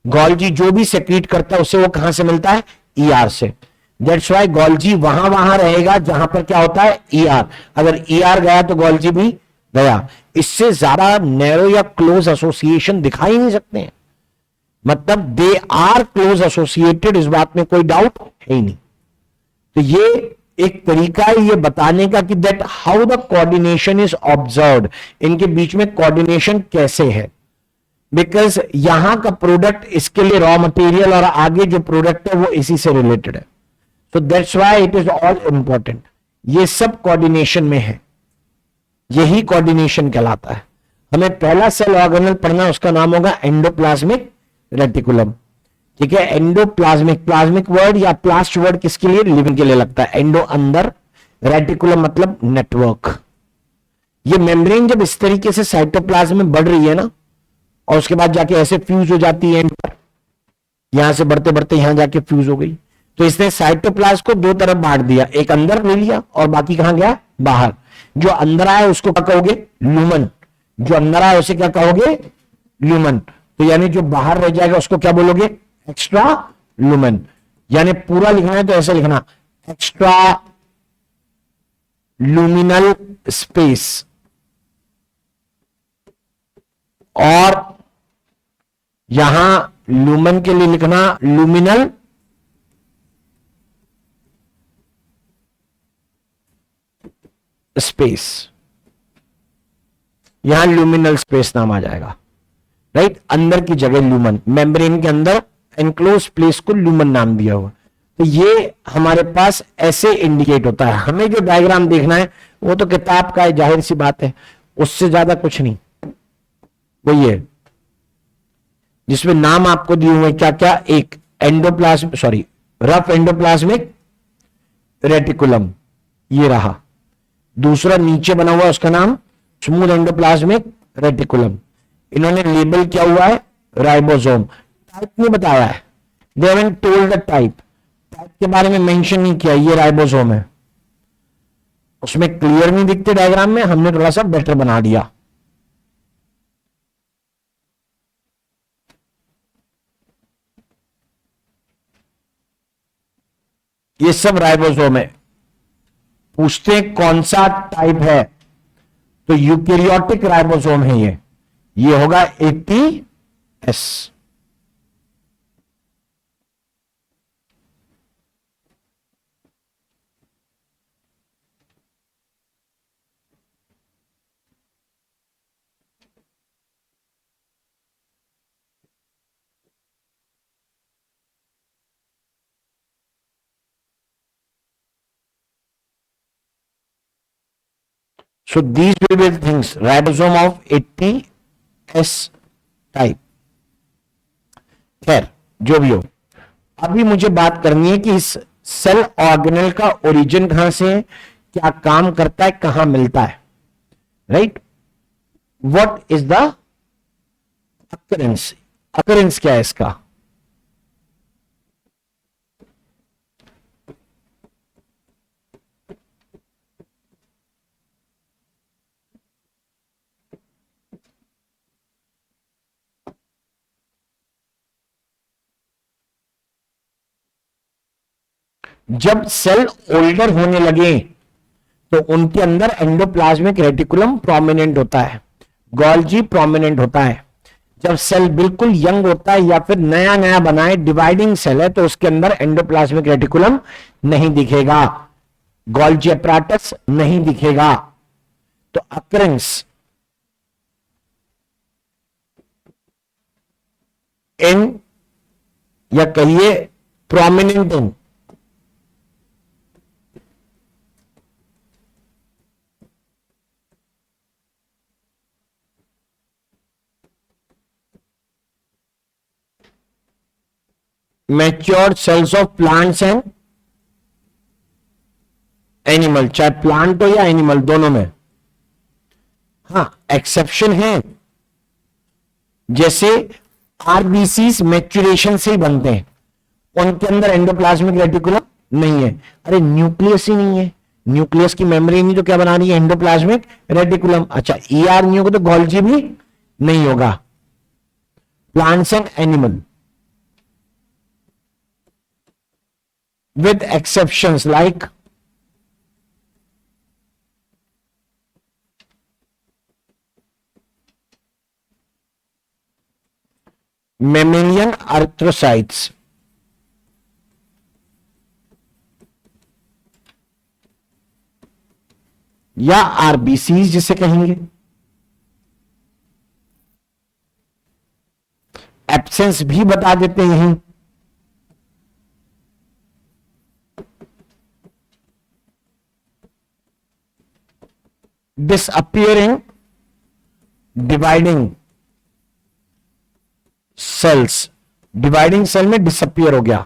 गोल्जी जो भी सेक्रीट करता है उसे वो कहां से मिलता है? ईआर से। दैट्स व्हाई गोल्जी वहां रहेगा जहां पर क्या होता है? ईआर। अगर ईआर गया तो गोल्जी भी गया। इससे ज्यादा नैरो या क्लोज एसोसिएशन दिखा ही नहीं सकते हैं। मतलब दे आर क्लोज एसोसिएटेड, इस बात में कोई डाउट है ही नहीं। तो ये एक तरीका है ये बताने का कि that how the coordination is observed, इनके बीच में कोऑर्डिनेशन कैसे है। बिकॉज यहां का प्रोडक्ट इसके लिए रॉ मटेरियल और आगे जो प्रोडक्ट है वो इसी से रिलेटेड है। So that's why it is all important. ये सब कोऑर्डिनेशन में है, यही कोऑर्डिनेशन कहलाता है। हमें पहला सेल ऑर्गेनल पढ़ना, उसका नाम होगा एंडोप्लाज्मिक रेटिकुलम। ठीक है, एंडोप्लाज्मिक, प्लाज्मिक वर्ड या प्लास्ट वर्ड किसके लिए? लिविंग के लिए लगता है। एंडो अंदर, रेटिकुलम मतलब नेटवर्क। ये मेम्ब्रेन जब इस तरीके से साइटोप्लाज्म में बढ़ रही है ना, और उसके बाद जाके ऐसे फ्यूज हो जाती है, यहां से बढ़ते बढ़ते यहां जाके फ्यूज हो गई, तो इसने साइटोप्लाज्म को दो तरफ बांट दिया, एक अंदर ले लिया और बाकी कहां गया? बाहर। जो अंदर आया उसको क्या कहोगे? ल्यूमन। जो अंदर आया उसे क्या कहोगे? ल्यूमन। तो यानी जो बाहर रह जाएगा उसको क्या बोलोगे? Extra lumen. यानी पूरा लिखना है तो ऐसे लिखना, एक्स्ट्रा ल्यूमिनल स्पेस। और यहां लूमन के लिए लिखना लूमिनल स्पेस, यहां लूमिनल स्पेस नाम आ जाएगा, राइट। अंदर की जगह लूमन, मेम्ब्रेन के अंदर एनक्लोज प्लेस को लूमन नाम दिया हुआ। तो ये हमारे पास ऐसे इंडिकेट होता है। हमें जो डायग्राम देखना है वो तो किताब का है, जाहिर सी बात है, उससे ज्यादा कुछ नहीं। वो ये जिसमें नाम आपको दिए हुए क्या क्या, एक endoplasm, sorry, rough endoplasmic reticulum, ये रहा। दूसरा नीचे बना हुआ उसका नाम स्मूथ एंडोप्लाज्मिक रेटिकुलम। इन्होंने लेबल किया हुआ है राइबोसोम। टाइप नहीं बताया है, they haven't told the type, type के बारे में मेंशन नहीं किया, ये राइबोसोम है। उसमें क्लियर नहीं दिखते डायग्राम में, हमने थोड़ा सा बेटर बना दिया। ये सब राइबोसोम है। पूछते हैं कौन सा टाइप है, तो यूकैरियोटिक राइबोसोम है ये होगा 80S। So these will be the things, ribosome of 80S type। खैर जो भी हो, अभी मुझे बात करनी है कि इस सेल ऑर्गेनल का ओरिजिन कहां से है, क्या काम करता है, कहां मिलता है, right. What is the occurrence, occurrence क्या है इसका। जब सेल ओल्डर होने लगे तो उनके अंदर एंडोप्लाज्मिक रेटिकुलम प्रोमिनेंट होता है, गोल्जी प्रोमिनेंट होता है। जब सेल बिल्कुल यंग होता है या फिर नया नया बना है, डिवाइडिंग सेल है, तो उसके अंदर एंडोप्लाज्मिक रेटिकुलम नहीं दिखेगा, गोल्जी अपैरेटस नहीं दिखेगा। तो अकरेंस इन, या कहिए prominent in, mature cells of plants and animal, चाहे प्लांट हो या एनिमल, दोनों में। हाँ एक्सेप्शन है, जैसे आरबीसी मैच्यूरेशन से ही बनते हैं, उनके अंदर एंडोप्लाज्मिक रेटिकुलम नहीं है। अरे न्यूक्लियस ही नहीं है, न्यूक्लियस की मेमोरी नहीं तो क्या बना रही है, एंडोप्लाज्मिक रेटिकुलम। अच्छा ईआर नहीं होगा तो गोल्जी भी नहीं होगा। Plants and animal with exceptions like mammalian arthrocytes, या आरबीसी जिसे कहेंगे। एब्सेंस भी बता देते हैं यहीं, disappearing dividing cells, dividing cell में डिसअपियर हो गया।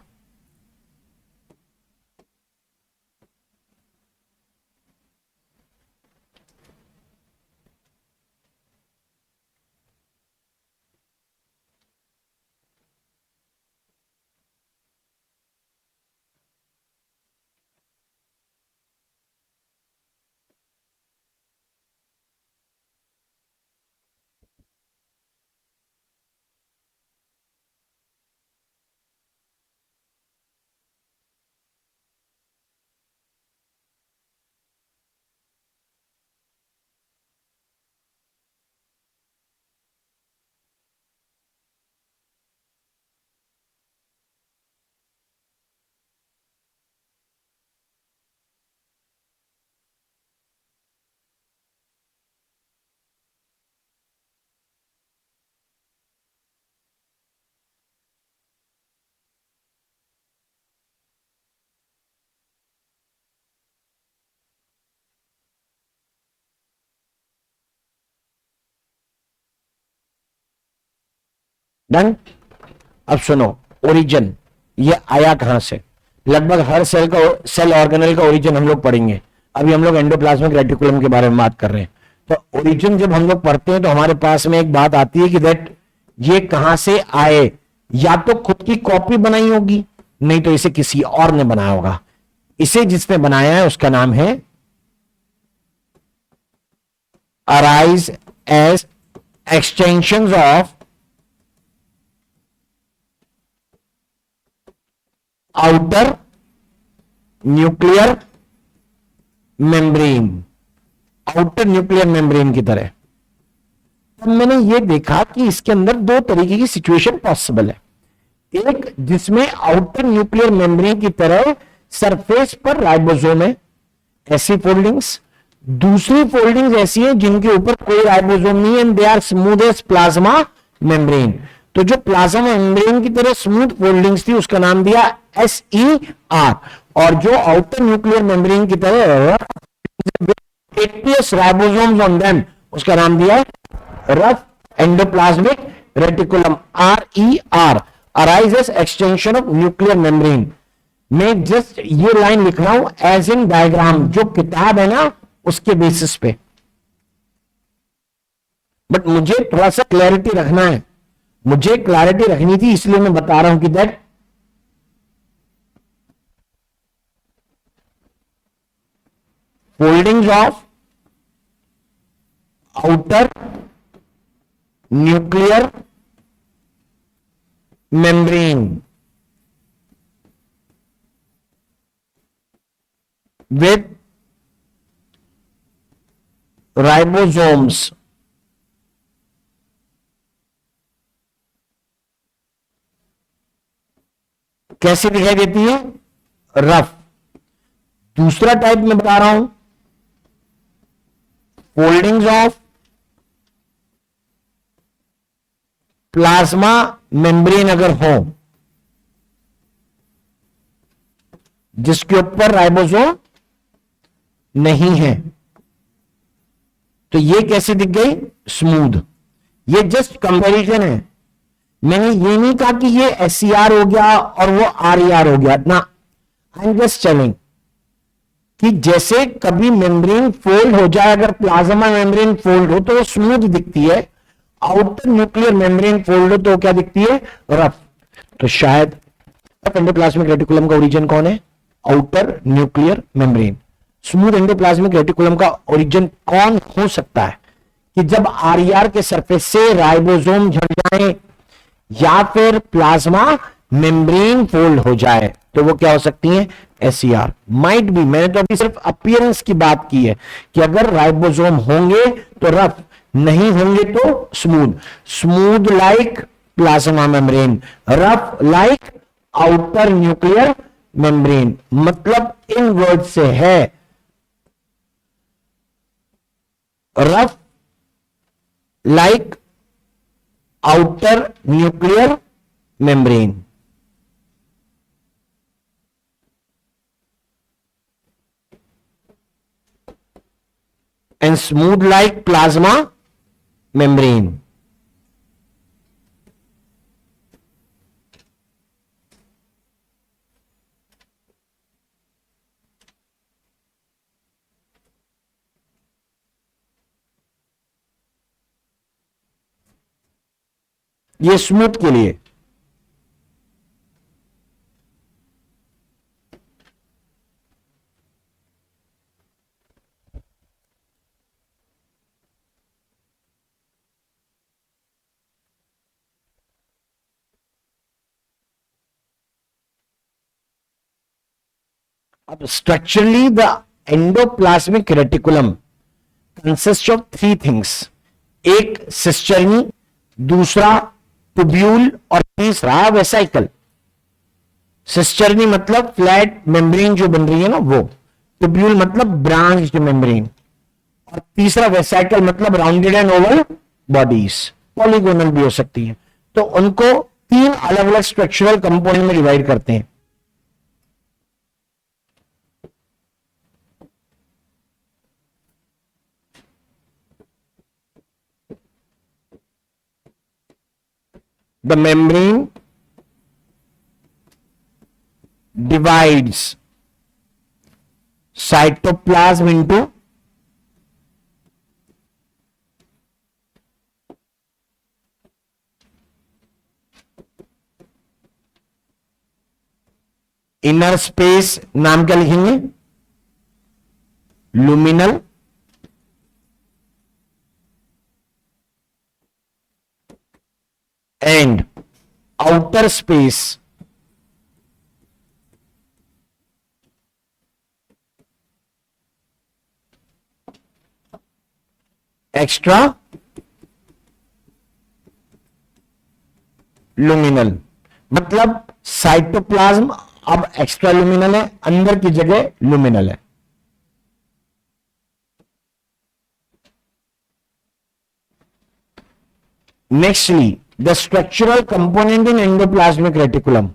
डन। अब सुनो, ओरिजिन ये आया कहां से? लगभग हर सेल ऑर्गेनल का ओरिजिन हम लोग पढ़ेंगे। अभी हम लोग एंडोप्लाज्मिक रेटिकुलम के बारे में बात कर रहे हैं। तो ओरिजिन जब हम लोग पढ़ते हैं तो हमारे पास में एक बात आती है कि दैट ये कहां से आए। या तो खुद की कॉपी बनाई होगी, नहीं तो इसे किसी और ने बनाया होगा। इसे जिसने बनाया है उसका नाम है arise as extensions of outer nuclear membrane, outer nuclear membrane की तरह। तब मैंने यह देखा कि इसके अंदर दो तरीके की सिचुएशन पॉसिबल है। एक जिसमें आउटर न्यूक्लियर मेम्ब्रेन की तरह सरफेस पर राइबोसोम है, ऐसी फोल्डिंग्स। दूसरी फोल्डिंग्स ऐसी हैं जिनके ऊपर कोई राइबोसोम नहीं है and they are smooth as plasma membrane. तो जो प्लाज्मा मेम्ब्रेन की तरह स्मूथ फोल्डिंग्स थी उसका नाम दिया SER, और जो आउटर न्यूक्लियर मेम्ब्रेन की तरह राइबोसोम्स ऑन देम उसका नाम दिया rough endoplasmic reticulum, RER, arises extension of nuclear membrane. मैं जस्ट ये लाइन लिख रहा हूं एज इन डायग्राम, जो किताब है ना उसके बेसिस पे, बट मुझे थोड़ा सा क्लैरिटी रखना है, मुझे क्लैरिटी रखनी थी, इसलिए मैं बता रहा हूं कि that foldings of outer nuclear membrane with ribosomes कैसे दिखाई देती है? रफ। दूसरा टाइप में बता रहा हूं, फोल्डिंग्स ऑफ प्लाज्मा मेम्ब्रेन अगर हो जिसके ऊपर राइबोसोम नहीं है, तो ये कैसे दिख गई? स्मूथ। ये जस्ट कंपैरिजन है, मैंने ये नहीं कहा कि ये SCR हो गया और वो RER हो गया ना। आई एम जस्ट टेलिंग कि जैसे कभी मेम्ब्रेन फोल्ड हो जाए, अगर प्लाज्मा मेम्ब्रेन फोल्ड हो तो वो स्मूथ दिखती है, आउटर न्यूक्लियर मेम्ब्रेन फोल्ड हो तो क्या दिखती है? रफ। तो शायद एंडोप्लाज्मिक रेटिकुलम का ओरिजिन कौन है? Outer nuclear membrane. Smooth endoplasmic reticulum का ओरिजिन कौन हो सकता है? कि जब RER के सरफेस से राइबोसोम झड़ जाए या फिर प्लाज्मा मेम्ब्रेन फोल्ड हो जाए, तो वो क्या हो सकती है? SCR। माइट बी, मैंने तो अभी सिर्फ अपीयरेंस की बात की है कि अगर राइबोसोम होंगे तो रफ, नहीं होंगे तो smooth. Smooth like plasma membrane, rough like outer nuclear membrane. मतलब इन वर्ड से है rough like outer nuclear membrane, and smooth like plasma membrane. ये स्मूथ के लिए। अब structurally the endoplasmic reticulum consist of three things. एक सिस्टर्नी, दूसरा ट्यूब्यूल और तीसरा वेसाइकल। सिस्टर्नी मतलब फ्लैट मेम्ब्रेन जो बन रही है ना वो, ट्यूब्यूल मतलब ब्रांच्ड मेम्ब्रेन, और तीसरा वेसाइकल मतलब rounded and Oval bodies, polygonal भी हो सकती है। तो उनको तीन अलग अलग स्ट्रक्चरल कंपोनेंट में डिवाइड करते हैं। The membrane divides cytoplasm into inner space, नाम क्या लिखेंगे, लुमिनल, एंड आउटर स्पेस एक्स्ट्रा लुमिनल। मतलब साइटोप्लाज्म अब एक्स्ट्रा लुमिनल है, अंदर की जगह लुमिनल है। Nextly the structural component in endoplasmic reticulum.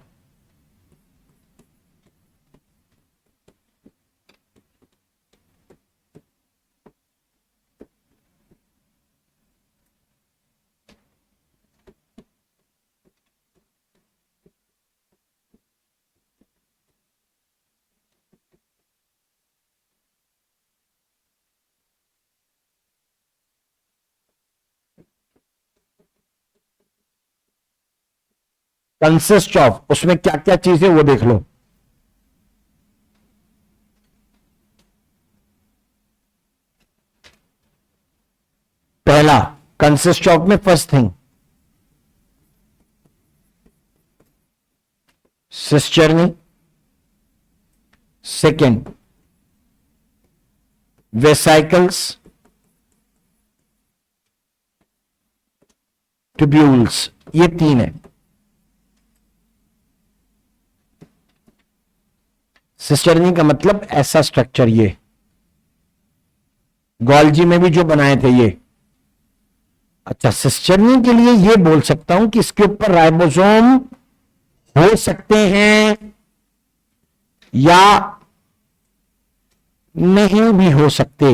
Consist of, उसमें क्या क्या चीजें वो देख लो। पहला कंसिस्ट ऑफ में first thing cisternae, second vesicles, tubules, ये तीन है। सिस्टर्नी का मतलब ऐसा स्ट्रक्चर, ये गॉल्जी में भी जो बनाए थे ये। अच्छा, सिस्टर्नी के लिए ये बोल सकता हूं कि इसके ऊपर राइबोसोम हो सकते हैं या नहीं भी हो सकते,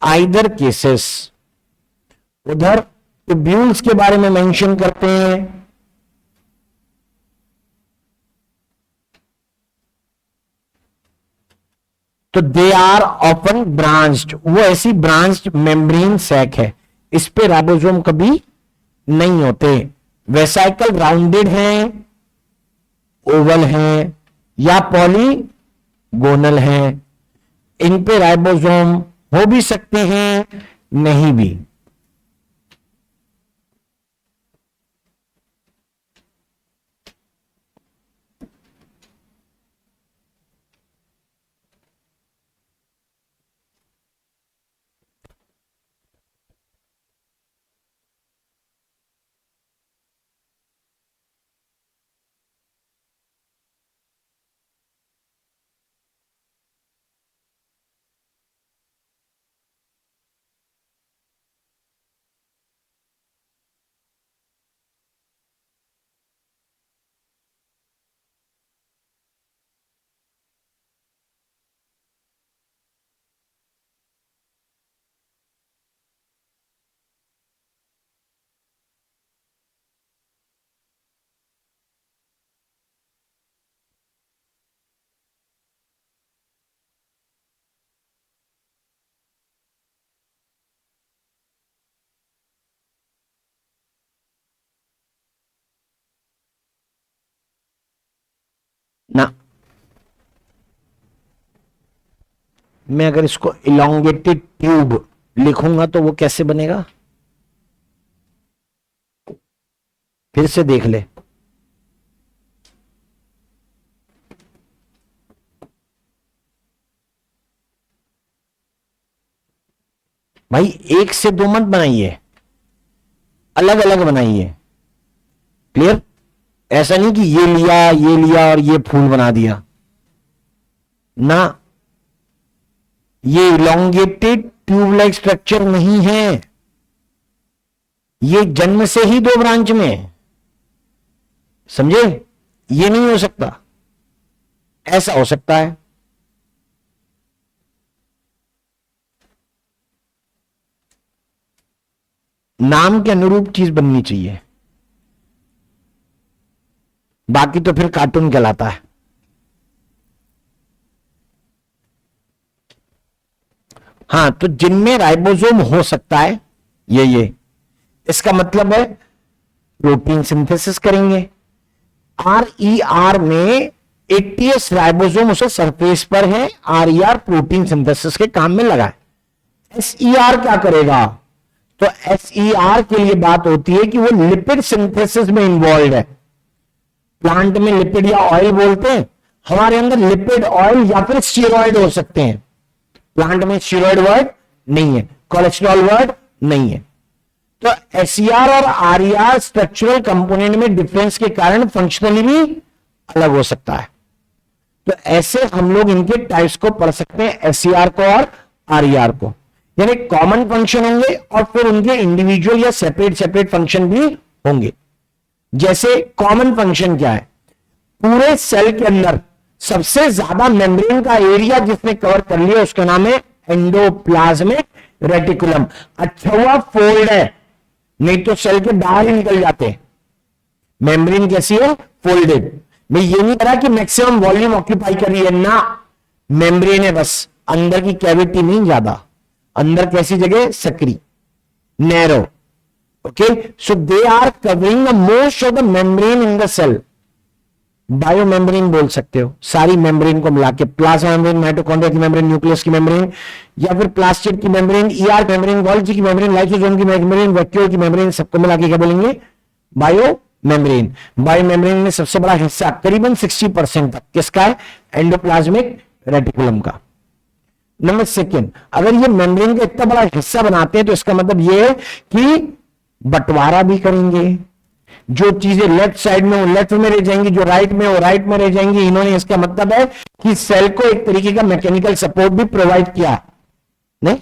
आइदर केसेस। उधर ट्यूब्यूल्स के बारे में मेंशन करते हैं, तो दे आर ऑफन ब्रांच्ड, वो ऐसी ब्रांच्ड मेम्ब्रेन सैक है, इस पे राइबोसोम कभी नहीं होते। वेसाइकल राउंडेड हैं, ओवल हैं या पॉलीगोनल हैं, इन पे राइबोसोम हो भी सकते हैं, नहीं भी। ना, मैं अगर इसको इलोंगेटेड ट्यूब लिखूंगा तो वो कैसे बनेगा, फिर से देख ले। भाई एक से दो मत बनाइए, अलग अलग बनाइए। क्लियर? ऐसा नहीं कि ये लिया और ये फूल बना दिया ना, ये इलोंगेटेड ट्यूब लाइक स्ट्रक्चर नहीं है, ये जन्म से ही दो ब्रांच में है, समझे? ये नहीं हो सकता, ऐसा हो सकता है। नाम के अनुरूप चीज बननी चाहिए, बाकी तो फिर कार्टून कहलाता है। हाँ, तो जिनमें राइबोसोम हो सकता है ये इसका मतलब है प्रोटीन सिंथेसिस करेंगे। RER में 80S राइबोसोम उसे सरफेस पर है, RER प्रोटीन सिंथेसिस के काम में लगा है। SER क्या करेगा? तो SER के लिए बात होती है कि वो लिपिड सिंथेसिस में इन्वॉल्व है। प्लांट में लिपिड या ऑयल बोलते हैं, हमारे अंदर लिपिड, ऑयल या फिर स्टीरॉयड हो सकते हैं। प्लांट में स्टीरॉयड वर्ड नहीं है, कोलेस्ट्रॉल वर्ड नहीं है। तो SER और RER स्ट्रक्चरल कंपोनेंट में डिफरेंस के कारण फंक्शनली भी अलग हो सकता है। तो ऐसे हम लोग इनके टाइप्स को पढ़ सकते हैं, SER को और RER को, यानी कॉमन फंक्शन होंगे और फिर उनके इंडिविजुअल या सेपरेट सेपरेट फंक्शन भी होंगे। जैसे कॉमन फंक्शन क्या है? पूरे सेल के अंदर सबसे ज्यादा मेम्ब्रेन का एरिया जिसने कवर कर लिया उसका नाम है एंडोप्लाज्मिक रेटिकुलम। अच्छा हुआ फोल्ड है, नहीं तो सेल के बाहर ही निकल जाते हैं। मेम्ब्रेन कैसी है? फोल्डेड। मैं ये नहीं कह रहा कि मैक्सिमम वॉल्यूम ऑक्यूपाई कर रही है ना, मेम्ब्रेन है बस, अंदर की कैविटी नहीं ज्यादा। अंदर कैसी जगह? सकरी, narrow. Okay, so they are covering the most of the membrane in the cell. Biomembrane बोल सकते हो सारी मेम्ब्रेन को मिला के, प्लाज्मा मेम्ब्रेन, माइटोकॉन्ड्रिया की मेम्ब्रेन, न्यूक्लियस की मेम्ब्रेन, या फिर प्लास्टिड की मेम्ब्रेन, ईआर मेम्ब्रेन, गोल्गी की मेम्ब्रेन, लाइसोसोम की मेम्ब्रेन, वैक्यूल की मेम्ब्रेन, सबको मिला के क्या बोलेंगे? Bio membrane. बायो मेम्ब्रेन में सबसे बड़ा हिस्सा करीबन 60% तक किसका है? एंडोप्लाज्मिक रेटिकुलम का। नंबर सेकेंड, अगर ये मेम्ब्रेन का इतना बड़ा हिस्सा बनाते हैं तो इसका मतलब ये है कि बंटवारा भी करेंगे। जो चीजें लेफ्ट साइड में वो लेफ्ट में रह जाएंगी, जो राइट में वो राइट में रह जाएंगी। इन्होंने, इसका मतलब है कि सेल को एक तरीके का मैकेनिकल सपोर्ट भी प्रोवाइड किया। नहीं,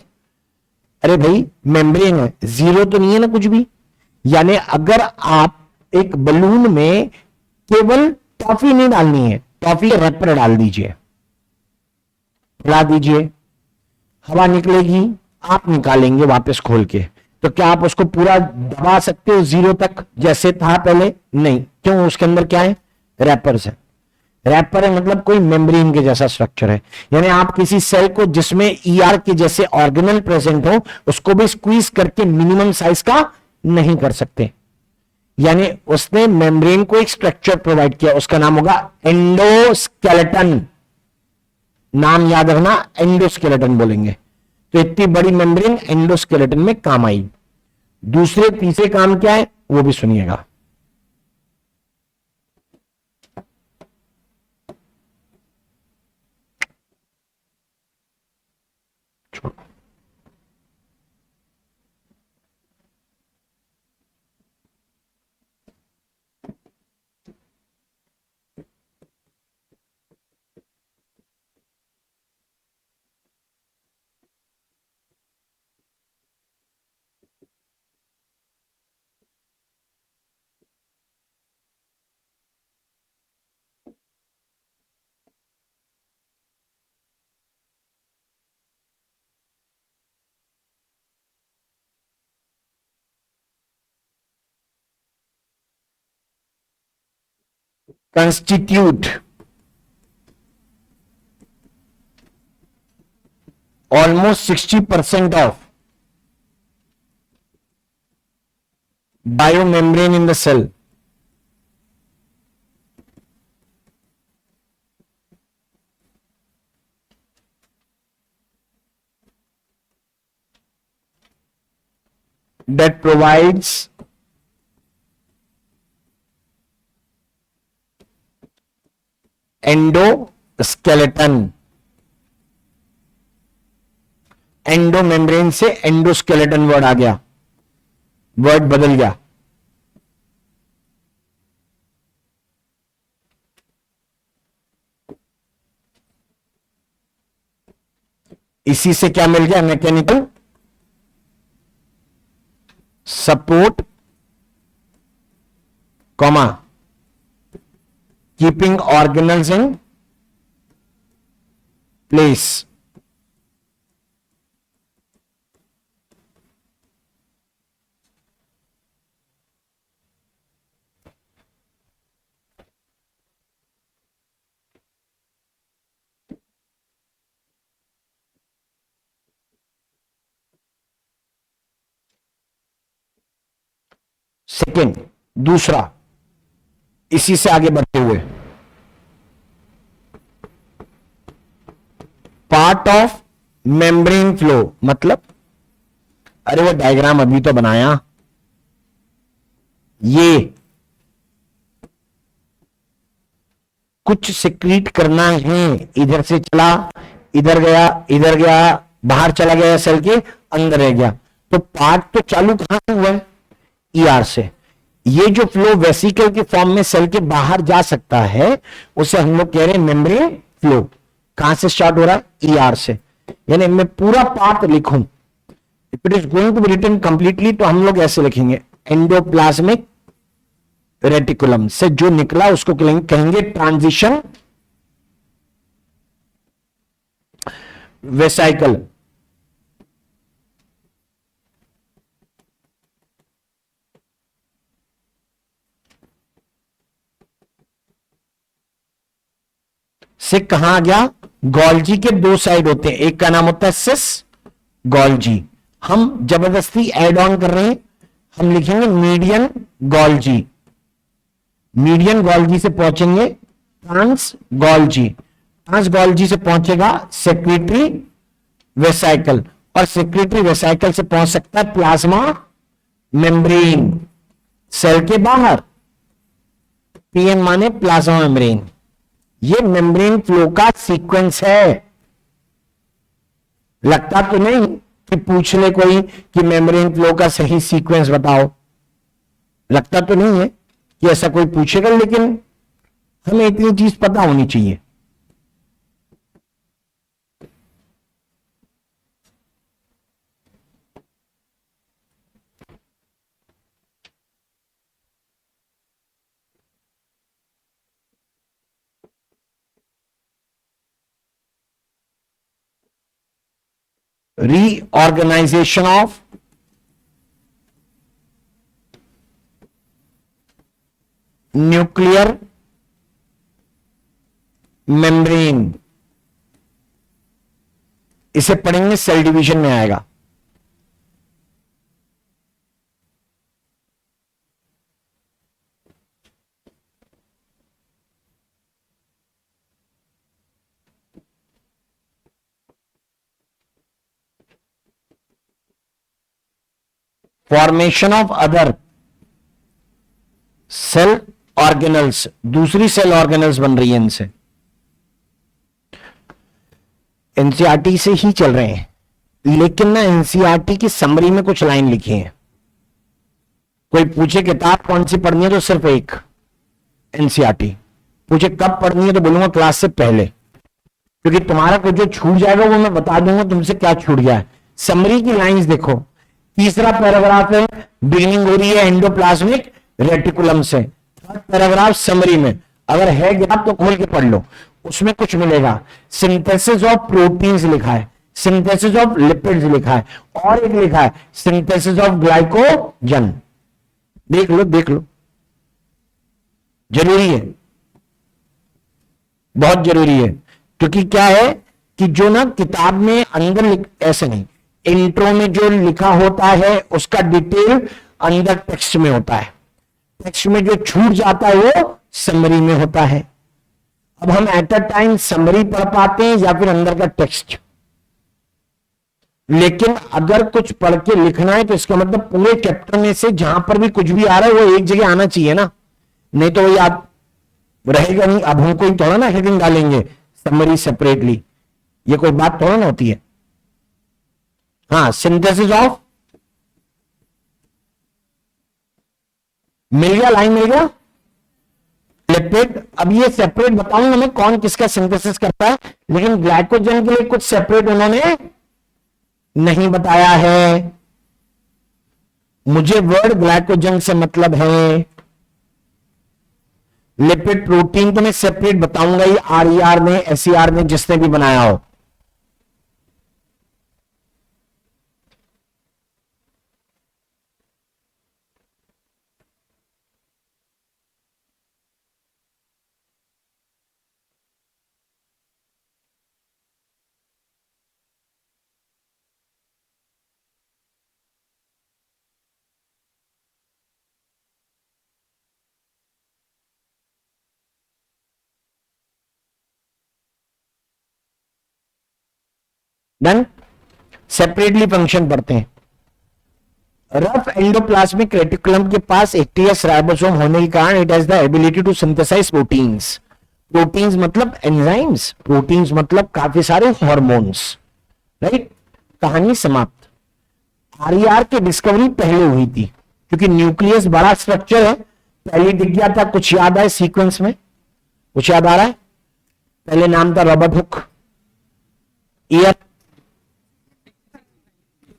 अरे भाई मेम्ब्रेन है, जीरो तो नहीं है ना कुछ भी। यानी अगर आप एक बलून में केवल टॉफी नहीं डालनी है, टॉफी रैपर डाल दीजिए, फैला दीजिए, हवा निकलेगी, आप निकालेंगे वापस खोल के, तो क्या आप उसको पूरा दबा सकते हो जीरो तक जैसे था पहले? नहीं। क्यों? उसके अंदर क्या है? रैपर्स है। रैपर है मतलब कोई मेम्ब्रेन के जैसा स्ट्रक्चर है। यानी आप किसी सेल को जिसमें ईआर के जैसे ऑर्गेनल प्रेजेंट हो उसको भी स्क्वीज करके मिनिमम साइज का नहीं कर सकते। यानी उसने मेम्ब्रेन को एक स्ट्रक्चर प्रोवाइड किया, उसका नाम होगा एंडोस्केलेटन। नाम याद रखना, एंडोस्केलेटन बोलेंगे। तो इतनी बड़ी मेम्ब्रेन एंडोस्केलेटन में काम आई। दूसरे तीसरे काम क्या है वो भी सुनिएगा। constitute almost 60% of biomembrane in the cell. That provides endoskeleton. Endo membrane से एंडोस्केलेटन वर्ड आ गया, वर्ड बदल गया। इसी से क्या मिल गया? Mechanical support, comma keeping organelles in place. Second, दूसरा, इसी से आगे बढ़ते हुए, पार्ट ऑफ मेम्ब्रेन फ्लो मतलब, अरे वो डायग्राम अभी तो बनाया, ये कुछ सिक्रीट करना है, इधर से चला, इधर गया, बाहर चला गया, सेल के अंदर रह गया, तो पार्ट तो चालू कहां से हुआ है? ईआर से। ये जो फ्लो वेसिकल के फॉर्म में सेल के बाहर जा सकता है, उसे हम लोग कह रहे हैं मेम्ब्रेन फ्लो। कहां से स्टार्ट हो रहा है? ईआर से। यानी मैं पूरा पार्ट लिखूं, if it is going to be written completely, तो हम लोग ऐसे लिखेंगे, एंडोप्लाज्मिक रेटिकुलम से जो निकला उसको कहेंगे ट्रांजिशन वेसाइकल। से कहां आ गया? गोल्जी के दो साइड होते हैं, एक का नाम होता है सिस गोल्जी। हम जबरदस्ती एड ऑन कर रहे हैं, हम लिखेंगे मीडियन गोल्जी। मीडियन गोल्जी से पहुंचेंगे ट्रांस गोल्जी, ट्रांस गोल्जी से पहुंचेगा सेक्रेटरी वेसाइकल, और सेक्रेटरी वेसाइकल से पहुंच सकता है प्लाज्मा मेम्ब्रेन, सेल के बाहर। पीएम माने प्लाज्मा मेम्ब्रेन। ये मेम्ब्रेन फ्लो का सीक्वेंस है। लगता तो नहीं कि पूछ ले कोई कि मेम्ब्रेन फ्लो का सही सीक्वेंस बताओ, लगता तो नहीं है कि ऐसा कोई पूछेगा, लेकिन हमें इतनी चीज पता होनी चाहिए। रीऑर्गेनाइजेशन ऑफ न्यूक्लियर मेम्ब्रेन, इसे पढ़ेंगे, सेल डिवीजन में आएगा। Formation of other cell organelles, दूसरी सेल ऑर्गेनल्स बन रही है इनसे। एनसीईआरटी से ही चल रहे हैं, लेकिन ना एनसीईआरटी की समरी में कुछ लाइन लिखी है। कोई पूछे किताब कौन सी पढ़नी है तो सिर्फ एक एनसीईआरटी, पूछे कब पढ़नी है तो बोलूंगा क्लास से पहले, क्योंकि तुम्हारा कुछ जो छूट जाएगा वो मैं बता दूंगा तुमसे क्या छूट गया है। समरी की लाइंस देखो, तीसरा पैराग्राफ है, बिगिनिंग हो रही है एंडोप्लाज्मिक रेटिकुलम से, थर्ड पैराग्राफ समरी में, अगर है गैप तो खोल के पढ़ लो, उसमें कुछ मिलेगा। सिंथेसिस ऑफ प्रोटीन्स लिखा है, सिंथेसिस ऑफ लिपिड्स लिखा है, और एक लिखा है सिंथेसिस ऑफ ग्लाइकोजन। देख लो देख लो, जरूरी है, बहुत जरूरी है। क्योंकि क्या है कि जो ना किताब में अंदर ऐसे नहीं, इंट्रो में जो लिखा होता है उसका डिटेल अंदर टेक्स्ट में होता है, टेक्स्ट में जो छूट जाता है वो समरी में होता है। अब हम एट अ टाइम समरी पढ़ पाते हैं या फिर अंदर का टेक्स्ट, लेकिन अगर कुछ पढ़ के लिखना है तो इसका मतलब पूरे चैप्टर में से जहां पर भी कुछ भी आ रहा है वो एक जगह आना चाहिए ना, नहीं तो वो याद रहेगा नहीं। अब हम कोई थोड़ा ना हेडिंग डालेंगे समरी सेपरेटली, ये कोई बात थोड़ा ना होती है। हाँ, सिंथेसिस ऑफ, मिल गया, लाइन मिल गया, लिपिड। अब ये सेपरेट बताऊंगा मैं कौन किसका सिंथेसिस करता है, लेकिन ग्लाइकोजन के लिए कुछ सेपरेट उन्होंने नहीं बताया है। मुझे वर्ड ग्लाइकोजन से मतलब है, लिपिड प्रोटीन तो मैं सेपरेट बताऊंगा ही, आरईआर ने, एसईआर ने, जिसने भी बनाया हो। डन। सेपरेटली फंक्शन पढ़ते हैं। रफ एंडोप्लाज्मिक रेटिकुलम के पास 80S राइबोसोम होने के कारण it has the ability to synthesise proteins. Proteins मतलब एंजाइम्स, प्रोटीन्स मतलब काफी सारे हार्मोन्स, राइट। कहानी समाप्त। आरईआर की डिस्कवरी पहले हुई थी क्योंकि न्यूक्लियस बड़ा स्ट्रक्चर है, पहले दिख गया था। कुछ याद आए सीक्वेंस में, कुछ याद आ रहा है? पहले नाम था रॉबर्ट हुक। ईयर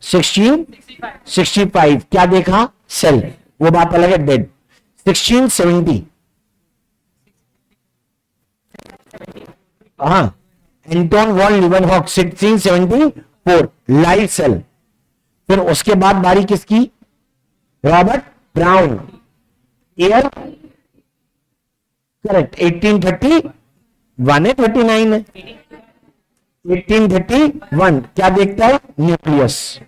1665। क्या देखा? सेल। वो बात अलग है, डेड। 1670, हाँ, एंटोन वॉन लीवनहॉक 1674, लाइव सेल। फिर उसके बाद बारी किसकी? Robert brown. ईयर करेक्ट 1831 है, 39 है, 1831। क्या देखता है? Nucleus,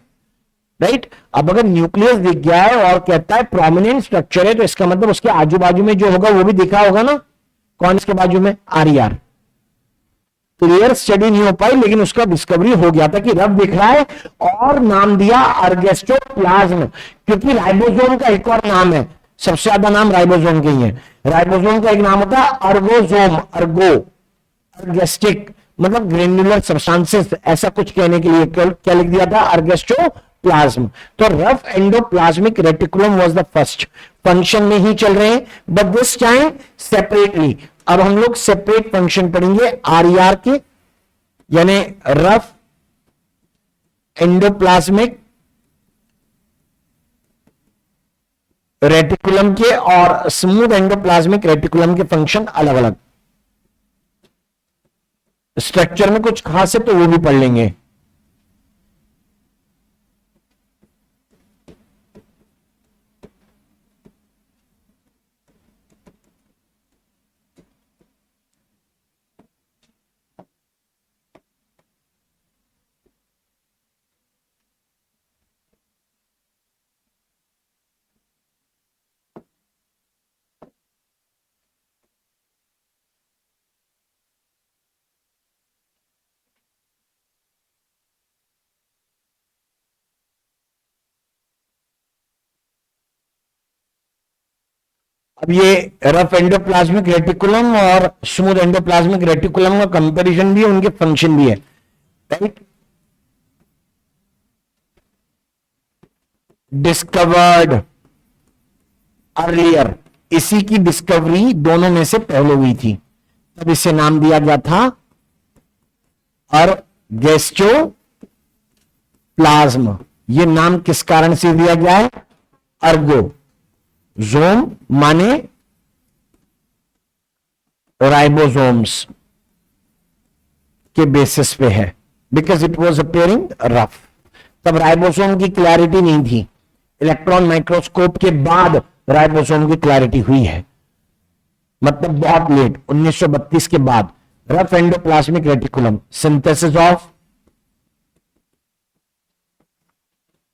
right. अब अगर न्यूक्लियस दिख गया है और कहता है प्रोमिनेंट स्ट्रक्चर है, तो इसका मतलब उसके आजू बाजू में जो होगा वो भी दिखा होगा ना। कौन इसके बाजू में? आरईआर। क्लियर स्टडी नहीं हो पाई, लेकिन उसका डिस्कवरी हो गया था कि रफ दिख रहा है, और नाम दिया अर्गेस्टोप्लाज्म, क्योंकि राइबोसोम का एक और नाम है, सबसे ज्यादा नाम राइबोसोम के ही है। राइबोसोम का एक नाम होता है अर्गोसोम, अर्गो, अर्गेस्टिक मतलब ग्रेन्युलर सब्सटेंसेस, ऐसा कुछ कहने के लिए क्या लिख दिया था? अर्गेस्टोप्लाज्म। तो rough endoplasmic reticulum was the first. Function में ही चल रहे हैं, बट दिस टाइम सेपरेटली। अब हम लोग सेपरेट फंक्शन पढ़ेंगे आरईआर के, यानी रफ एंडोप्लाज्मिक रेटिकुलम के और स्मूथ एंडोप्लाज्मिक रेटिकुलम के फंक्शन अलग अलग। स्ट्रक्चर में कुछ खास है तो वो भी पढ़ लेंगे। अब ये रफ एंडोप्लाज्मिक रेटिकुलम और स्मूथ एंडोप्लाज्मिक रेटिकुलम का कंपैरिजन भी है, उनके फंक्शन भी है, राइट। डिस्कवर्ड अर्लियर, इसी की डिस्कवरी दोनों में से पहले हुई थी, तब इसे नाम दिया गया था अर्गेस्टोप्लाज्म। ये नाम किस कारण से दिया गया है? अर्गो, जोम माने राइबोसोम्स के बेसिस पे है, because it was appearing rough. तब राइबोसोम की क्लैरिटी नहीं थी, इलेक्ट्रॉन माइक्रोस्कोप के बाद राइबोसोम की क्लैरिटी हुई है, मतलब बहुत लेट, 1932 के बाद। Rough endoplasmic reticulum, synthesis of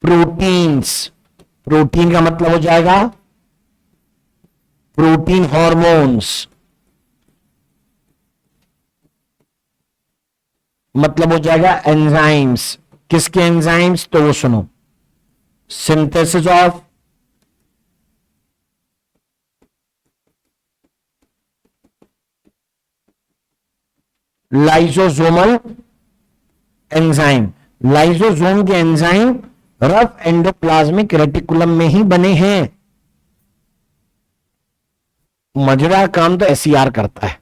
proteins, protein का मतलब हो जाएगा प्रोटीन हार्मोन्स, मतलब हो जाएगा एंजाइम्स। किसके एंजाइम्स? तो वो सुनो, synthesis of lysosomal enzyme. Lysosome के एंजाइम रफ एंडोप्लाज्मिक रेटिकुलम में ही बने हैं। मजेदार काम तो एसईआर करता है।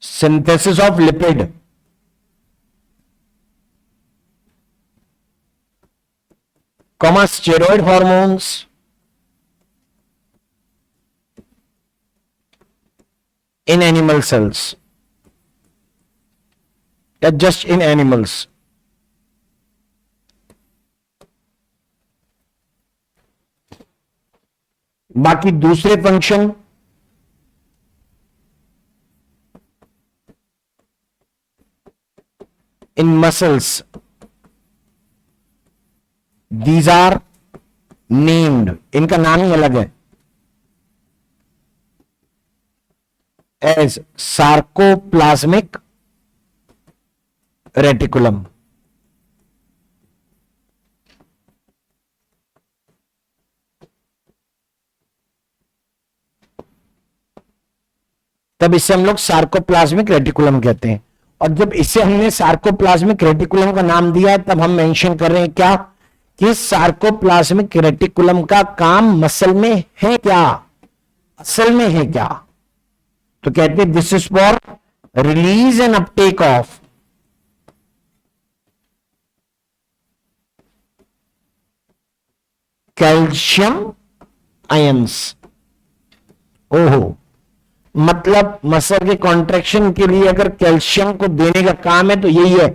Synthesis of lipid, comma steroid hormones, in animal cells, या just in animals। बाकी दूसरे function in muscles, these are named, इनका नाम ही अलग है। As sarcoplasmic reticulum. तब इसे हम लोग सार्कोप्लाज्मिक रेटिकुलम कहते हैं। और जब इसे हमने सार्कोप्लाज्मिक रेटिकुलम का नाम दिया है तब हम मेंशन कर रहे हैं क्या कि सार्कोप्लाज्मिक रेटिकुलम का काम मसल में है क्या, असल में है क्या। तो कहते हैं this is for release and Uptake of calcium ions. ओहो, मतलब मसल के कॉन्ट्रैक्शन के लिए अगर कैल्शियम को देने का काम है तो यही है,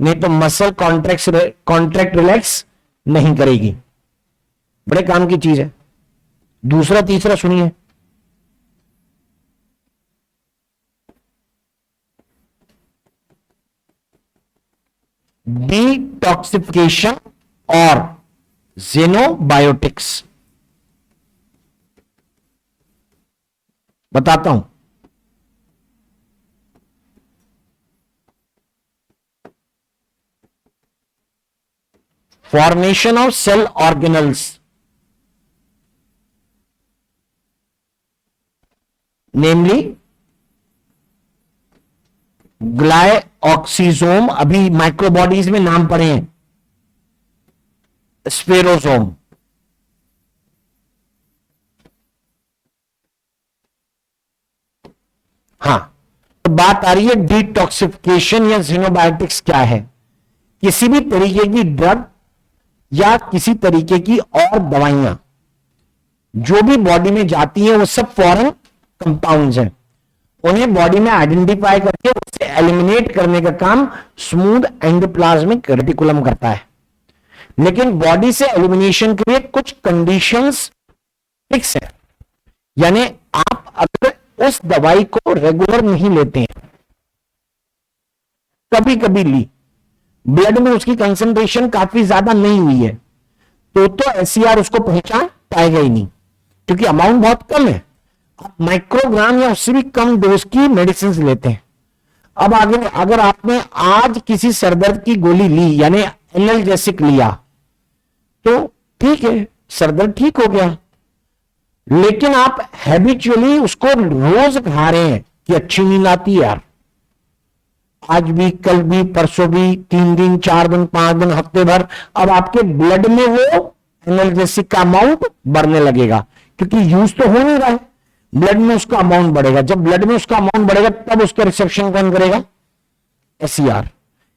नहीं तो मसल कॉन्ट्रैक्ट रिलैक्स नहीं करेगी। बड़े काम की चीज है। दूसरा तीसरा सुनिए, डिटॉक्सिफिकेशन और जेनोबायोटिक्स। बताता हूं। फॉर्मेशन ऑफ सेल ऑर्गेनल्स, नेमली ग्लाइऑक्सीजोम, अभी माइक्रोबॉडीज में नाम पढ़े हैं, स्पेरोसोम। हाँ, तो बात आ रही है डिटॉक्सिफिकेशन या जीनोबायोटिक्स क्या है। किसी भी तरीके की ड्रग या किसी तरीके की और दवाइयां जो भी बॉडी में जाती हैं वो सब फॉरेन कंपाउंड्स हैं। उन्हें बॉडी में आइडेंटिफाई करके उसे एलिमिनेट करने का काम स्मूथ एंडोप्लाज्मिक रेटिकुलम करता है। लेकिन बॉडी से एलिमिनेशन के लिए कुछ कंडीशंस फिक्स है, यानी आप अगर उस दवाई को रेगुलर नहीं लेते हैं, कभी कभी ली, ब्लड में उसकी कंसंट्रेशन काफी ज्यादा नहीं हुई है, तो एससीआर उसको पहचान पाएगा ही नहीं, क्योंकि अमाउंट बहुत कम है। आप माइक्रोग्राम या उससे भी कम डोज की मेडिसिन लेते हैं। अब आगे अगर आपने आज किसी सरदर्द की गोली ली, यानी एनाल्जेसिक लिया, तो ठीक है, सरदर्द ठीक हो गया, लेकिन आप हैबिचुअली उसको रोज खा रहे हैं कि अच्छी नींद आती है यार, आज भी, कल भी, परसों भी, 3 दिन, 4 दिन, 5 दिन, हफ्ते भर, अब आपके ब्लड में वो एनाल्जेसिक का अमाउंट बढ़ने लगेगा, क्योंकि यूज तो हो नहीं रहा है, ब्लड में उसका अमाउंट बढ़ेगा। जब ब्लड में उसका अमाउंट बढ़ेगा तब उसका रिसेप्शन कौन करेगा, एससीआर।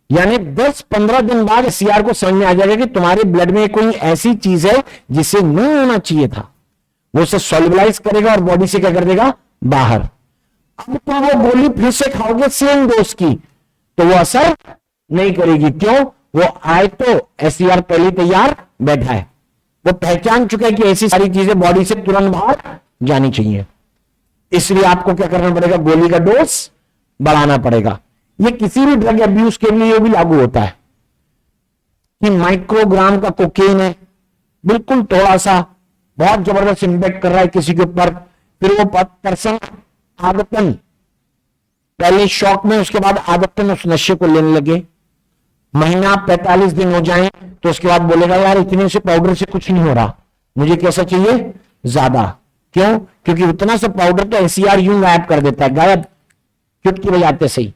यानी 10-15 दिन बाद एससीआर को समझ में आ जाएगा कि तुम्हारे ब्लड में कोई ऐसी चीज है जिसे नहीं होना चाहिए था, वो उसे सॉल्युबलाइज करेगा और बॉडी से क्या कर देगा, बाहर। अब तुम वो गोली फिर से खाओगे सेम डोज की, तो वो असर नहीं करेगी। क्यों, वो आए तो एससीआर पहले तैयार बैठा है, वो पहचान चुका है कि ऐसी सारी चीजें बॉडी से तुरंत बाहर जानी चाहिए, इसलिए आपको क्या करना पड़ेगा, गोली का डोज बढ़ाना पड़ेगा। ये किसी भी ड्रग अब्यूज के लिए भी लागू होता है कि माइक्रोग्राम का कोकेन है, बिल्कुल थोड़ा सा, बहुत जबरदस्त इंपैक्ट कर रहा है किसी के ऊपर, फिर वो पर्सन आदतन, पहले शौक में, उसके बाद आदतन उस नशे को लेने लगे, महीना 45 दिन हो जाए तो उसके बाद बोलेगा यार इतने से पाउडर से कुछ नहीं हो रहा, मुझे कैसा चाहिए, ज्यादा। क्यों, क्योंकि उतना सा पाउडर तो एससीआर यूं गायब कर देता है, गायब, चुटकी बजाते सही,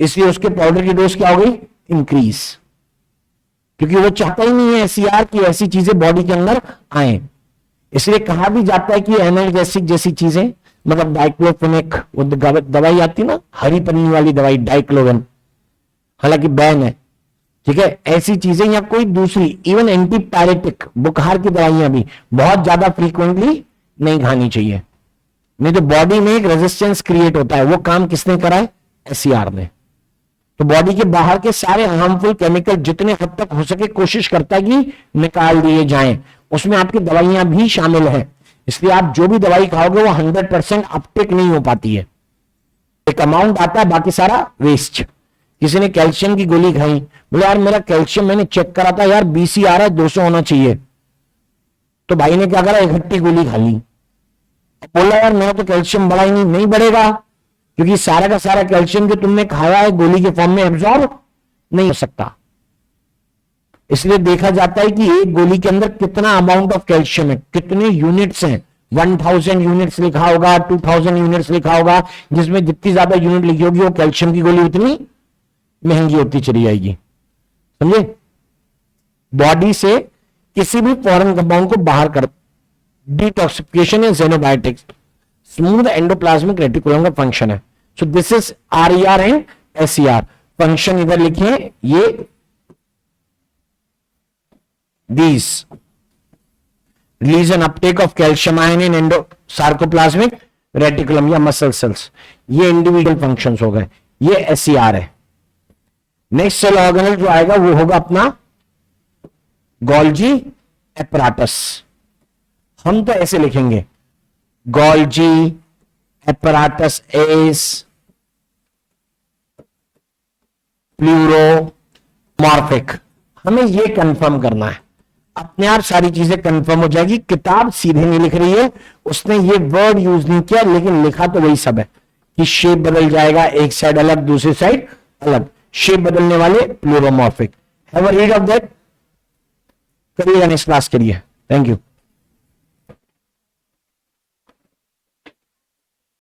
इसलिए उसके पाउडर की डोज क्या हो गई, इंक्रीज, क्योंकि वो चाहता ही नहीं है एससीआर की ऐसी चीजें बॉडी के अंदर आए। इसलिए कहा भी जाता है कि एनाल्जेसिक जैसी चीजें, मतलब डाइक्लोफेनेक, वो दवाई आती ना, हरी पन्नी वाली दवाई डाइक्लोवेन, हालांकि बैन है, ठीक है, ऐसी चीजें या कोई दूसरी, इवन एंटीपायरेटिक, बुखार की दवाइयां भी बहुत ज्यादा फ्रीक्वेंटली नहीं खानी चाहिए, नहीं तो बॉडी में एक रेजिस्टेंस क्रिएट होता है। वो काम किसने करा है, एससीआर ने। तो बॉडी के बाहर के सारे हार्मफुल केमिकल जितने हद तक हो सके कोशिश करता है कि निकाल दिए जाएं, उसमें आपकी दवाइयां भी शामिल हैं। इसलिए आप जो भी दवाई खाओगे वो 100% अपटेक नहीं हो पाती है, एक अमाउंट आता है, बाकी सारा वेस्ट। किसी ने कैल्शियम की गोली खाई, बोले यार मेरा कैल्शियम मैंने चेक करा था यार 20 ही आ रहा है, 200 होना चाहिए, तो भाई ने क्या करा, 1 गोली खा ली, बोला यार मेरा तो कैल्शियम बढ़ा ही नहीं, नहीं बढ़ेगा, क्योंकि सारा का सारा कैल्शियम जो तुमने खाया है गोली के फॉर्म में एब्जॉर्ब नहीं हो सकता। इसलिए देखा जाता है कि एक गोली के अंदर कितना अमाउंट ऑफ कैल्शियम है, कितने यूनिट्स हैं। 1000 यूनिट्स लिखा होगा, 2000 यूनिट्स लिखा होगा, जिसमें जितनी ज्यादा यूनिट लिखी होगी वो कैल्शियम की गोली उतनी महंगी होती चली जाएगी। समझे? बॉडी से किसी भी फॉरेन कंपाउंड को बाहर कर, डिटॉक्सिफिकेशन या ज़ेनोबायोटिक्स, स्मूथ एंडोप्लाज्मिक रेटिकुलम का फंक्शन है। So this is RER and SER। Function इधर लिखे, ये these release and uptake of calcium ion in endosarcoplasmic reticulum या मसल सेल्स, ये इंडिविजुअल फंक्शंस हो गए, ये SER है। नेक्स्ट सेल ऑर्गेनल जो आएगा वो होगा अपना गोल्जी एपराटस। हम तो ऐसे लिखेंगे, गोल्जी एपराटस इज प्लूरोमॉर्फिक। हमें ये कंफर्म करना है, अपने आप सारी चीजें कंफर्म हो जाएगी। किताब सीधे नहीं लिख रही है, उसने ये वर्ड यूज नहीं किया, लेकिन लिखा तो वही सब है कि शेप बदल जाएगा, एक साइड अलग दूसरी साइड अलग, शेप बदलने वाले pleomorphic. Have a read of that, करिएगा नेक्स्ट क्लास के लिए। Thank you.